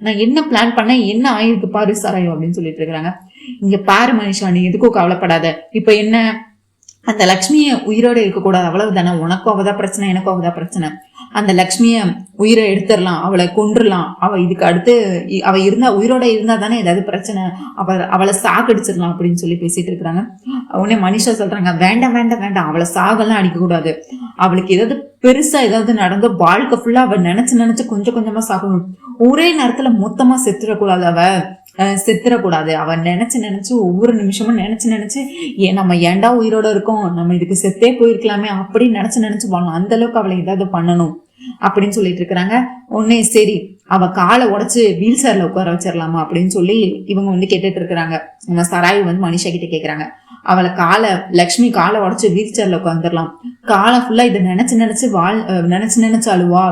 நான் என்ன பிளான் பண்ண, என்ன ஆயிருக்கு பாரு சராயு அப்படின்னு சொல்லிட்டு இருக்கிறாங்க. இங்க பாரு மனிஷா, நீ எதுக்கும் கவலைப்படாத. இப்ப என்ன, அந்த லக்ஷ்மிய உயிரோட இருக்கக்கூடாது, அவ்வளவுதானே. உனக்கும் அவதான் பிரச்சனை, எனக்கும் அவதான் பிரச்சனை. அந்த லக்ஷ்மிய உயிரை எடுத்துடலாம், அவளை கொன்றுலாம். இதுக்கு அடுத்து உயிரோட இருந்தா தானே ஏதாவது பிரச்சனை, அவளை சாகடிச்சிடலாம் அப்படின்னு சொல்லி பேசிட்டு இருக்கிறாங்க. உடனே மனிஷா சொல்றாங்க, வேண்டாம் வேண்டாம் வேண்டாம், அவளை சாகெல்லாம் அடிக்க கூடாது. அவளுக்கு ஏதாவது பெருசா ஏதாவது நடந்தோ வாழ்க்கை ஃபுல்லா அவ நினைச்சு கொஞ்சம் கொஞ்சமா சாகணும். ஒரே நேரத்துல மொத்தமா செத்துறக்கூடாது. அவன் நினைச்சு ஒவ்வொரு நிமிஷமும் நினைச்சு நம்ம ஏண்டா உயிரோட இருக்கோம், நம்ம இதுக்கு செத்தே போயிருக்கலாமே அப்படின்னு நினைச்சு வாழணும். அந்த அளவுக்கு அவளை ஏதாவது பண்ணணும் அப்படின்னு சொல்லிட்டு இருக்கிறாங்க. உடனே சரி அவ காலை உடைச்சு வீல் சேர்ல உட்கார வச்சிடலாமா அப்படின்னு சொல்லி இவங்க கேட்டுட்டு இருக்கிறாங்க. நம்ம சராயு மனிஷா கிட்ட கேக்குறாங்க, அவளை லக்ஷ்மி காலை உடைச்சு வீல் சேர்ல உட்காந்துடலாம். காலம் ஃபுல்லா இதை நினைச்சு அழுவா.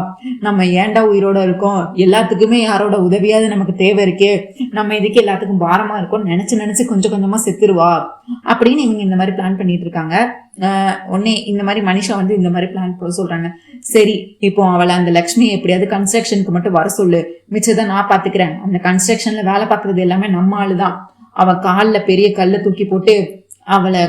நம்ம ஏன்டா உயிரோட இருக்கோம், எல்லாத்துக்குமே யாரோட உதவியாவது நமக்கு தேவை இருக்கு, நம்ம இதுக்கு எல்லாத்துக்கும் பாரமா இருக்கோம், நினைச்சு கொஞ்சம் கொஞ்சமா செத்துருவா அப்படின்னு இவங்க இந்த மாதிரி பிளான் பண்ணிட்டு இருக்காங்க. உடனே இந்த மாதிரி மனிஷா வந்து இந்த மாதிரி பிளான் போட சொல்றாங்க. சரி, இப்போ அவளை அந்த லக்ஷ்மி எப்படியாவது கன்ஸ்ட்ரக்ஷனுக்கு மட்டும் வர சொல்லு, மிச்சதான் நான் பாத்துக்கிறேன், அந்த கன்ஸ்ட்ரக்ஷன்ல வேலை பார்க்கறது எல்லாமே நம்ம ஆளுதான், அவ காலில் பெரிய கல்லை தூக்கி போட்டு அவளை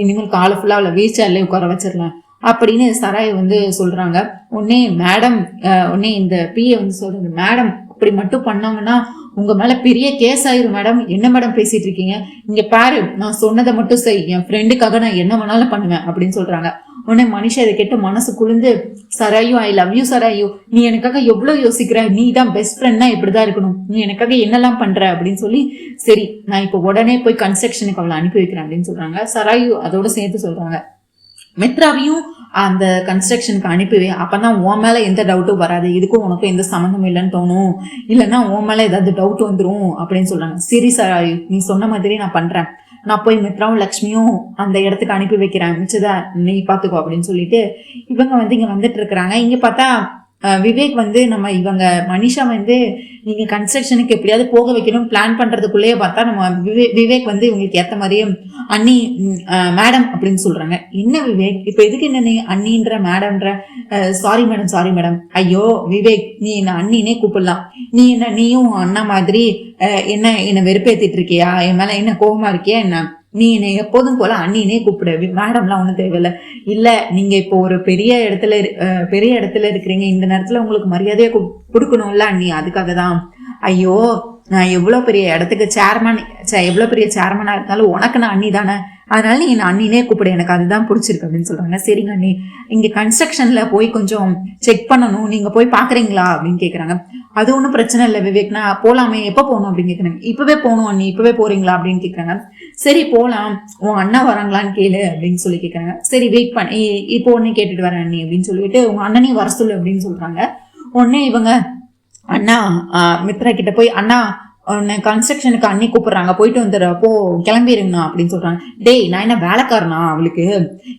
இனிமேல் காலை ஃபுல்லா அவளை வீல் சேர்ல உட்கார வச்சிடலாம் அப்படின்னு சராய் வந்து சொல்றாங்க. உடனே இந்த பிஏ வந்து சொல்றாங்க, மேடம் அப்படி மட்டும் பண்ணாங்கன்னா உங்க மேல பெரிய கேஸ் ஆயிரும் மேடம், என்ன மேடம் பேசிட்டு இருக்கீங்க, இங்க பாரு நான் சொன்னதை மட்டும் செய், என் ஃப்ரெண்டுக்காக நான் என்ன வேணாலும் பண்ணுவேன் அப்படின்னு சொல்றாங்க. உடனே மனுஷா இதை கேட்டு மனசு குளிர்ந்து, Sarayu I love you Sarayu, நீ எனக்காக எவ்வளவு யோசிக்கிற, நீ தான் பெஸ்ட் ஃப்ரெண்ட்னா இப்படிதான் இருக்கணும், நீ எனக்காக என்னெல்லாம் பண்ற அப்படின்னு சொல்லி, சரி நான் இப்போ உடனே போய் கன்ஸ்ட்ரக்ஷனுக்கு அவளை அனுப்பி வைக்கிறேன் அப்படின்னு சொல்றாங்க. சராயு அதோட சேர்த்து சொல்றாங்க, மித்ராவையும் அந்த கன்ஸ்ட்ரக்ஷனுக்கு அனுப்பிவே, அப்பதான் உன் மேல எந்த டவுட்டும் வராது, இதுக்கும் உனக்கும் எந்த சம்மந்தமும் இல்லைன்னு தோணும், இல்லைன்னா உன் மேல ஏதாவது டவுட் வந்துடும் அப்படின்னு சொல்றாங்க. சரி சராயு, நீ சொன்ன மாதிரி நான் பண்றேன், நான் போய் மித்ராவும் லக்ஷ்மியும் அந்த இடத்துக்கு அனுப்பி வைக்கிறேன், மிச்சதான் நீ பாத்துக்கோ அப்படின்னு சொல்லிட்டு இவங்க வந்து இங்க வந்துட்டு இருக்கிறாங்க. இங்க பார்த்தா விவேக் வந்து நம்ம இவங்க மனிஷா வந்து நீங்க கன்ஸ்ட்ரக்ஷனுக்கு எப்படியாவது போக வைக்கணும் பிளான் பண்றதுக்குள்ளேயே பார்த்தா நம்ம விவேக் வந்து இவங்களுக்கு ஏத்த மாதிரியே அண்ணி மேடம் அப்படின்னு சொல்றாங்க. என்ன விவேக் இப்ப எதுக்கு என்ன நீ அண்ணின்ற மேடம்ன்ற, சாரி மேடம், ஐயோ விவேக் நீ என்ன அண்ணினே கூப்பிடலாம், நீயும் அண்ணா மாதிரி என்ன வெறுப்பேத்திட்டு இருக்கியா, என் மேல என்ன கோபமா இருக்கியா என்ன, நீ என்னை எப்போதும் போல அண்ணினே கூப்பிடு, மேடம்லாம் ஒன்றும் தேவையில்லை, இல்ல நீங்க இப்போ ஒரு பெரிய இடத்துல இருக்கிறீங்க, இந்த நேரத்துல உங்களுக்கு மரியாதையை கொடுக்கணும்ல அண்ணி, அதுக்காக தான். ஐயோ நான் எவ்வளவு பெரிய இடத்துக்கு எவ்வளவு பெரிய சேர்மனா இருந்தாலும் உனக்கு நான் அண்ணி தானே, அதனால நீ என்ன அண்ணினே கூப்பிடு, எனக்கு அதுதான் பிடிச்சிருக்கு அப்படின்னு சொல்றாங்க. சரிங்க அண்ணி, இங்க கன்ஸ்ட்ரக்ஷன்ல போய் கொஞ்சம் செக் பண்ணணும், நீங்க போய் பாக்குறீங்களா அப்படின்னு கேக்குறாங்க. அது ஒன்றும் பிரச்சனை இல்லை விவேக்னா, போலாமே, எப்போ போகணும் அப்படின்னு கேட்குறாங்க. இப்பவே போகணும் அண்ணி, இப்பவே போறீங்களா அப்படின்னு கேட்குறாங்க. சரி போலாம், உன் அண்ணா வராங்களான்னு கேளு அப்படின்னு சொல்லி கேட்குறாங்க. சரி வெயிட் பண்ணி இப்போ உடனே கேட்டுட்டு வரேன் அண்ணி அப்படின்னு சொல்லிட்டு உங்க அண்ணனையும் வர சொல்லு அப்படின்னு சொல்றாங்க. உடனே இவங்க அண்ணா மித்ரா கிட்ட போய், அண்ணா கன்ஸ்ட்ரக்ஷனுக்கு அண்ணி கூப்பிடுறாங்க, போயிட்டு வந்துடுற அப்போ கிளம்பிடுங்கண்ணா அப்படின்னு சொல்றாங்க. டேய் நான் என்ன வேலைக்காரனா அவளுக்கு,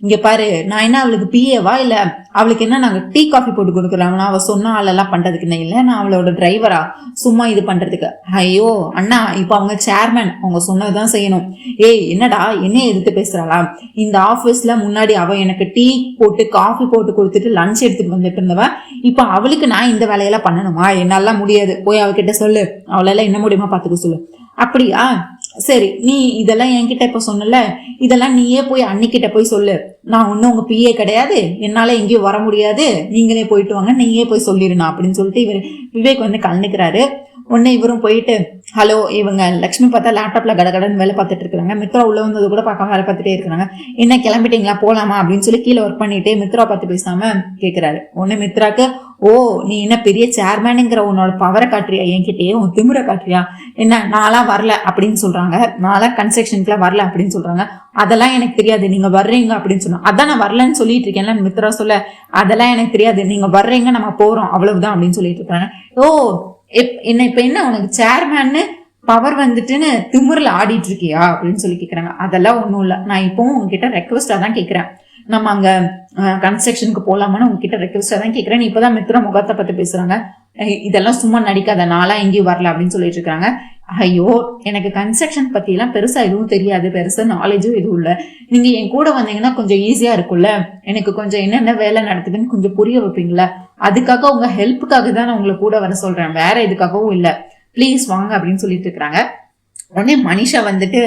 இங்க பாரு நான் என்ன அவளுக்கு பிஏவா, இல்ல அவளுக்கு என்ன நாங்க டீ காஃபி போட்டு கொடுக்குறாங்கன்னா அவ சொன்ன ஆளெல்லாம் பண்றதுக்கு இல்லை, நான் அவளோட டிரைவரா சும்மா இது பண்றதுக்கு. ஐயோ அண்ணா இப்ப அவங்க சேர்மேன், அவங்க சொன்னதுதான் செய்யணும். ஏய் என்னடா என்ன எதிர்த்து பேசுறாளா, இந்த ஆபீஸ்ல முன்னாடி அவ எனக்கு டீ போட்டு காஃபி போட்டு கொடுத்துட்டு லஞ்ச் எடுத்துட்டு வந்துட்டு இருந்தவ, இப்ப அவளுக்கு நான் இந்த வேலையெல்லாம் பண்ணணுமா, என்னால முடியாது, போய் அவகிட்ட சொல்லு, அவளால என்ன முடியுமா பாத்துக்க சொல்லு. அப்படியா சரி, நீ இதெல்லாம் என்கிட்ட இப்ப சொன்னல, இதெல்லாம் நீயே போய் அன்னிக்கிட்ட போய் சொல்லு, நான் ஒன்னும் உங்க பிஏ கிடையாது, என்னால எங்கேயும் வர முடியாது, நீங்களே போயிட்டு வாங்க, நீயே போய் சொல்லிருந்தா அப்படின்னு சொல்லிட்டு இவர் விவேக் வந்து கலந்துக்கிறாரு. உடனே இவரும் போயிட்டு, ஹலோ, இவங்க லக்ஷ்மி பார்த்தா லேப்டாப்ல கடகடன்னு வேலை பார்த்துட்டு இருக்காங்க, மித்ரா உள்ள வந்தது கூட பார்க்காம வேலை பார்த்துட்டே இருக்காங்க. என்ன கிளம்பிட்டீங்களா போலாமா அப்படின்னு சொல்லி கீழே ஒர்க் பண்ணிட்டு மித்ரா பார்த்து பேசாம கேட்கிறாரு. உடனே மித்ராக்கு, ஓ நீ என்ன பெரிய சேர்மேனுங்கிற உன்னோட பவரை காட்டுறியா, என்கிட்டயே உன் திமுறை காட்டுறியா, என்ன நான்லாம் வரல அப்படின்னு சொல்றாங்க, நான்லாம் கன்ஸ்ட்ரக்ஷனுக்குலாம் வரல அப்படின்னு சொல்றாங்க. அதெல்லாம் எனக்கு தெரியாது, நீங்க வர்றீங்க அப்படின்னு சொன்னா, அதான் நான் வரலன்னு சொல்லிட்டு இருக்கேன்ல மித்ரா சொல்ல, அதெல்லாம் எனக்கு தெரியாது, நீங்க வர்றீங்க நம்ம போறோம் அவ்வளவுதான் அப்படின்னு சொல்லிட்டு இருக்காங்க. ஓ இப்ப என்ன உனக்கு சேர்மேன்னு பவர் வந்துட்டுன்னு திமுறல ஆடிட்டு இருக்கியா அப்படின்னு சொல்லி கேக்குறாங்க. அதெல்லாம் ஒண்ணும் இல்ல, நான் இப்பவும் உங்ககிட்ட ரெக்வஸ்டா தான் கேக்குறேன், நம்ம அங்க கன்ஸ்ட்ரக்ஷனுக்கு போலாமான்னு உங்ககிட்ட ரெக்வஸ்டா தான் கேக்குறேன், நீ இப்பதான் மித்ரா முகத்தை பத்தி பேசுறாங்க, இதெல்லாம் சும்மா நடிக்காத, நான்லாம் எங்கேயும் வரல அப்படின்னு சொல்லிட்டு இருக்காங்க. ஐயோ எனக்கு கன்ஸ்ட்ரக்ஷன் பத்தி எல்லாம் பெருசா எதுவும் தெரியாது, பெருசா நாலேஜும் எதுவும் இல்ல, நீங்க என் கூட வந்தீங்கன்னா கொஞ்சம் ஈஸியா இருக்கும்ல, எனக்கு கொஞ்சம் என்னென்ன வேலை நடக்குதுன்னு கொஞ்சம் புரிய வைப்பீங்களா, அதுக்காக உங்க ஹெல்ப்புக்காக தான் நான் உங்களை கூட வர சொல்றேன், வேற எதுக்காகவும் இல்ல, பிளீஸ் வாங்க அப்படின்னு சொல்லிட்டு இருக்காங்க. உடனே மனிஷா வந்துட்டு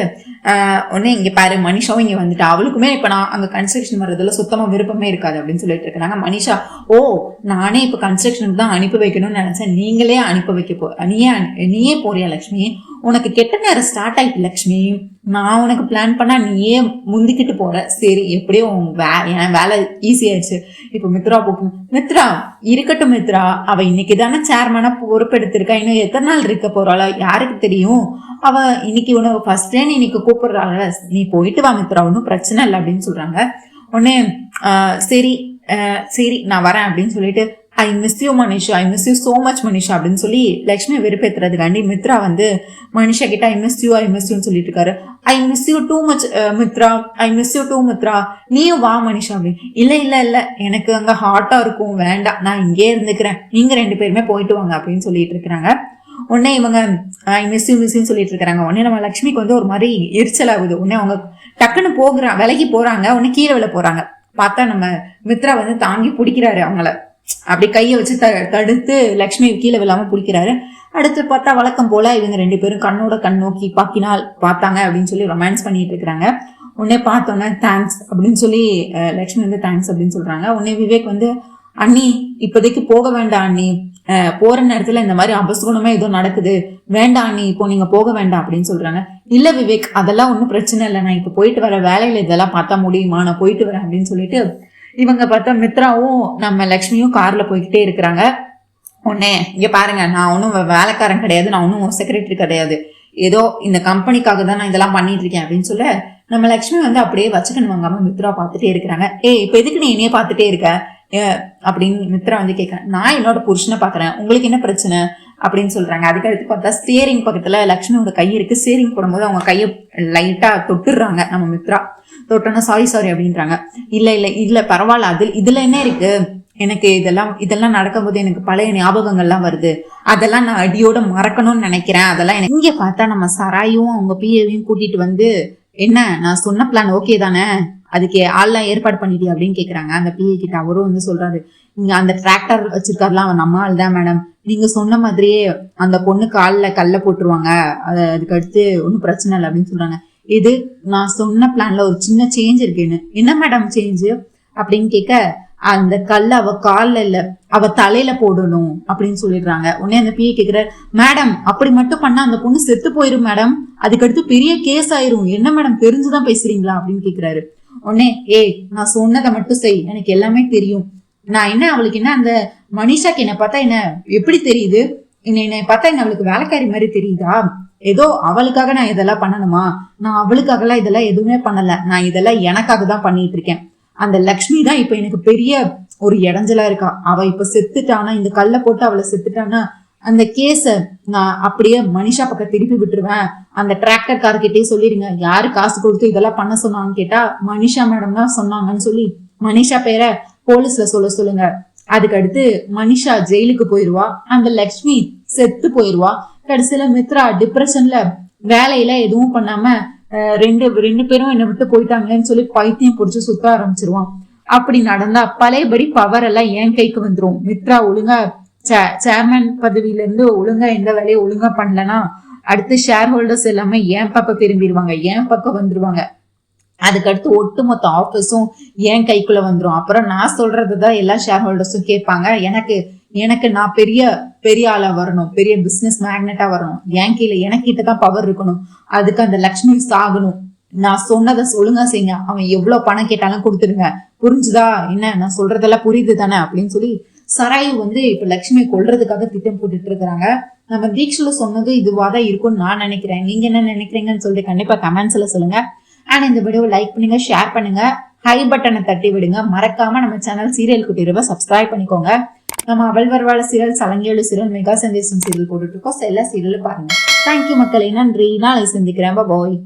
உடனே இங்க பாரு, மனிஷாவும் இங்க வந்துட்டு அவளுக்குமே இப்ப நான் அங்க கன்ஸ்ட்ரக்ஷன் வர்றதுல சுத்தமா விருப்பமே இருக்காது அப்படின்னு சொல்லிட்டு இருக்காங்க. மனிஷா, ஓ நானே இப்ப கன்ஸ்ட்ரக்ஷனுக்கு தான் அனுப்பி வைக்கணும்னு நினைச்சேன், நீங்களே அனுப்பி வைக்க நீயே போறியா லட்சுமி, உனக்கு கெட்ட நேரம் ஸ்டார்ட் ஆயிட்டு லட்சுமி, நான் உனக்கு பிளான் பண்ணா நீயே முந்திக்கிட்டு போற, சரி எப்படியோ என் வேலை ஈஸி ஆயிடுச்சு, இப்ப மித்ரா போகும். மித்ரா இருக்கட்டும் மித்ரா, அவ இன்னைக்கு தானே சேர்மனா பொறுப்பெடுத்திருக்கா, இன்னும் எத்தனை நாள் இருக்க போறாளா யாருக்கு தெரியும், அவ இன்னைக்கு உனக்கு ஃபர்ஸ்ட் டே இன்னைக்கு கூப்பிடுறாள், நீ போயிட்டு வா மித்ரா, ஒன்னும் பிரச்சனை இல்லை அப்படின்னு சொல்றாங்க. உடனே சரி நான் வரேன் அப்படின்னு சொல்லிட்டு, ஐ miss you Manisha, I miss you so much Manisha அப்படின்னு சொல்லி லக்ஷ்மி வெறுப்பேத்துறதுக்காண்டி மித்ரா வந்து மனிஷா கிட்ட ஐ மிஸ் யூன்னு சொல்லிட்டு இருக்காரு. I miss you too much Mitra, I miss you too Mitra, நீயும் வா மனிஷா அப்படின்னு. இல்ல எனக்கு அங்க ஹாட்டா இருக்கும், வேண்டாம் நான் இங்கே இருந்துக்கிறேன், நீங்க 2 பேருமே போயிட்டு வாங்க அப்படின்னு சொல்லிட்டு இருக்கிறாங்க. உடனே இவங்க ஐ மிஸ் யூன்னு சொல்லிட்டு இருக்காங்க. உடனே நம்ம லக்ஷ்மிக்கு வந்து ஒரு மாதிரி எரிச்சல் ஆகுது. உடனே அவங்க டக்குன்னு விலகி போறாங்க. உடனே கீழே விழ போறாங்க. பார்த்தா நம்ம மித்ரா வந்து தாங்கி பிடிக்கிறாரு அவங்கள, அப்படி கையை வச்சு தடுத்து லக்ஷ்மி கீழே விழாம பிடிக்கிறாரு. அடுத்து பார்த்தா வழக்கம் போல இவங்க 2 பேரும் கண்ணோட கண் நோக்கி பாக்கினால் பார்த்தாங்க அப்படின்னு சொல்லி ரொமான்ஸ் பண்ணிட்டு இருக்கிறாங்க. உடனே பார்த்தோன்னே தேங்க்ஸ் அப்படின்னு சொல்லி லக்ஷ்மி வந்து தேங்க்ஸ் அப்படின்னு சொல்றாங்க. உடனே விவேக் வந்து அண்ணி இப்போதைக்கு போக வேண்டாம் அண்ணி, போற நேரத்துல இந்த மாதிரி அபசகுணமா ஏதோ நடக்குது, வேண்டாம் அண்ணி இப்போ நீங்க போக வேண்டாம் அப்படின்னு சொல்றாங்க. இல்ல விவேக் அதெல்லாம் ஒன்றும் பிரச்சனை இல்லை, நான் இப்போ போயிட்டு வர வேலையில இதெல்லாம் பார்த்தா முடியுமா, நான் போயிட்டு வரேன் அப்படின்னு சொல்லிட்டு இவங்க பார்த்தா மித்ராவும் நம்ம லக்ஷ்மியும் கார்ல போய்கிட்டே இருக்கிறாங்க. உடனே இங்க பாருங்க, நான் ஒன்றும் வேலைக்காரன் கிடையாது, நான் ஒன்றும் செக்ரட்டரி கிடையாது, ஏதோ இந்த கம்பெனிக்காக தான் நான் இதெல்லாம் பண்ணிட்டு இருக்கேன் அப்படின்னு சொல்ல நம்ம லக்ஷ்மி வந்து அப்படியே வச்சுக்கணும் வாங்காம மித்ரா பார்த்துட்டே இருக்கிறாங்க. இப்ப எதுக்கு நீ என்னையே பார்த்துட்டே இருக்க அப்படின்னு மித்ரா வந்து கேட்கறேன். நான் என்னோட புருஷனை பாக்குறேன், உங்களுக்கு என்ன பிரச்சனை அப்படின்னு சொல்றாங்க. அதுக்கு அடுத்து பார்த்தா ஸ்டியரிங் பக்கத்துல லக்ஷ்மியோட கை இருக்கு. ஸ்டியரிங் போடும்போது அவங்க கையை லைட்டா தொட்டுடுறாங்க. நம்ம மித்ரா தொட்டோன்னா சாரி அப்படின்றாங்க. இல்ல பரவாயில்ல, இதுல என்ன இருக்கு, எனக்கு இதெல்லாம் நடக்கும்போது எனக்கு பழைய ஞாபகங்கள்லாம் வருது, அதெல்லாம் நான் அடியோட மறக்கணும்னு நினைக்கிறேன். அதெல்லாம் எனக்கு இங்க பார்த்தா நம்ம சராயும் அவங்க பிஏவையும் கூட்டிட்டு வந்து என்ன நான் சொன்ன பிளான் ஓகே தானே, அதுக்கு ஆள்லாம் ஏற்பாடு பண்ணிட்டியா அப்படின்னு கேக்குறாங்க அந்த பிஏ கிட்ட. அவரும் வந்து சொல்றாரு, நீங்க அந்த டிராக்டர் வச்சிருக்காருலாம் அவன் நம்ம ஆள் தான் மேடம், நீங்க சொன்ன மாதிரியே அந்த பொண்ணு காலில் கல்ல போட்டுருவாங்க, அதுக்கு அடுத்து ஒன்றும் பிரச்சனை இல்லை அப்படின்னு சொல்றாங்க. இது நான் சொன்ன பிளான்ல ஒரு சின்ன சேஞ்ச் இருக்குன்னு. என்ன மேடம் சேஞ்ச் அப்படின்னு கேட்க, அந்த கல்ல அவ கால்ல இல்ல அவ தலையில போடணும் அப்படின்னு சொல்லிடுறாங்க. உடனே அந்த பிஏ கேக்குற, மேடம் அப்படி மட்டும் பண்ணா அந்த பொண்ணு செத்து போயிரும் மேடம், அதுக்கடுத்து பெரிய கேஸ் ஆயிரும், என்ன மேடம் தெரிஞ்சுதான் பேசுறீங்களா அப்படின்னு கேக்குறாரு. உடனே நான் சொன்னதை மட்டும் செய், எனக்கு எல்லாமே தெரியும், நான் என்ன அவளுக்கு என்ன அந்த மனிஷாக்கு என்ன பார்த்தா என்ன எப்படி தெரியுது, என்னை பார்த்தா என்ன அவளுக்கு வேலைக்காரி மாதிரி தெரியுதா, ஏதோ அவளுக்காக நான் இதெல்லாம் பண்ணணுமா, நான் அவளுக்காகலாம் இதெல்லாம் எதுவுமே பண்ணல, நான் இதெல்லாம் எனக்காக தான் பண்ணிட்டு இருக்கேன். அந்த லக்ஷ்மி தான் இப்ப எனக்கு பெரிய ஒரு இடைஞ்சலா இருக்கா, அவ இப்ப செத்துட்டானா, இந்த கல்ல போட்டு அவளை செத்துட்டானா அந்த கேஸ நான் அப்படியே மனிஷா பக்கம் திருப்பி விட்டுருவேன், அந்த டிராக்டர் கார்கிட்டே சொல்லிருங்க யாரு காசு கொடுத்து இதெல்லாம் பண்ண சொன்னான்னு கேட்டா மனிஷா மேடம் தான் சொன்னாங்கன்னு சொல்லி மனிஷா பேரை போலீஸ்ல சொல்லுங்க. அதுக்கு அடுத்து மனிஷா ஜெயிலுக்கு போயிருவா, அந்த லக்ஷ்மி செத்து போயிருவா. கடைசியில மித்ரா டிப்ரெஷன்ல வேலையில எதுவும் பண்ணாம ரெண்டு பேரும் என்னை விட்டு போயிட்டாங்களேன்னு சொல்லி பைத்தியம் பிடிச்சு சுத்த ஆரம்பிச்சிருவான். அப்படி நடந்தா பழையபடி பவர் எல்லாம் என் கைக்கு வந்துரும். மித்ரா ஒழுங்கா சேர்மேன் பதவியில இருந்து ஒழுங்கா எந்த வேலையை ஒழுங்கா பண்ணலன்னா அடுத்து ஷேர் ஹோல்டர்ஸ் எல்லாமே என் பக்கம் திரும்பிடுவாங்க, என் பக்கம் வந்துருவாங்க. அதுக்கடுத்து ஒட்டுமொத்த ஆபீஸும் என் கைக்குள்ள வந்துரும். அப்புறம் நான் சொல்றதுதான் எல்லா ஷேர் ஹோல்டர்ஸும் கேட்பாங்க. எனக்கு நான் பெரிய ஆளா வரணும், பெரிய பிசினஸ் மேக்னெட்டா வரணும், என் கீழே எனக்கிட்ட தான் பவர் இருக்கணும், அதுக்கு அந்த லக்ஷ்மி சாகணும், நான் சொன்னதை ஒழுங்கா செய்யுங்க, அவன் எவ்வளவு பணம் கேட்டாலும் கொடுத்துருங்க, புரிஞ்சுதா, என்ன நான் சொல்றதெல்லாம் புரியுது தானே அப்படின்னு சொல்லி சராயு வந்து இப்ப லக்ஷ்மியை கொல்றதுக்காக திட்டம் போட்டுட்டு இருக்கிறாங்க. நம்ம தீக்ஷில சொன்னது இதுவாதான் இருக்கும்னு நான் நினைக்கிறேன். நீங்க என்ன நினைக்கிறீங்கன்னு சொல்லிட்டு கண்டிப்பா கமெண்ட்ஸ்ல சொல்லுங்க. அண்ட் இந்த வீடியோவை லைக் பண்ணுங்க, ஷேர் பண்ணுங்க, ஹை பட்டனை தட்டி விடுங்க. மறக்காம நம்ம சேனல் சீரியல் குட்டிருவ சப்ஸ்கிரைப் பண்ணிக்கோங்க. நம்ம அவள் வரவாழ சீரியல், சலங்கேழு சீரியல், மெகா சந்தேசம் சீரியல் போட்டுட்டு இருக்கோம். எல்லா சீரியலும் பாருங்க. தேங்க்யூ மக்களே, நன்றி. நாளை சந்திக்கிறேன். பாய்.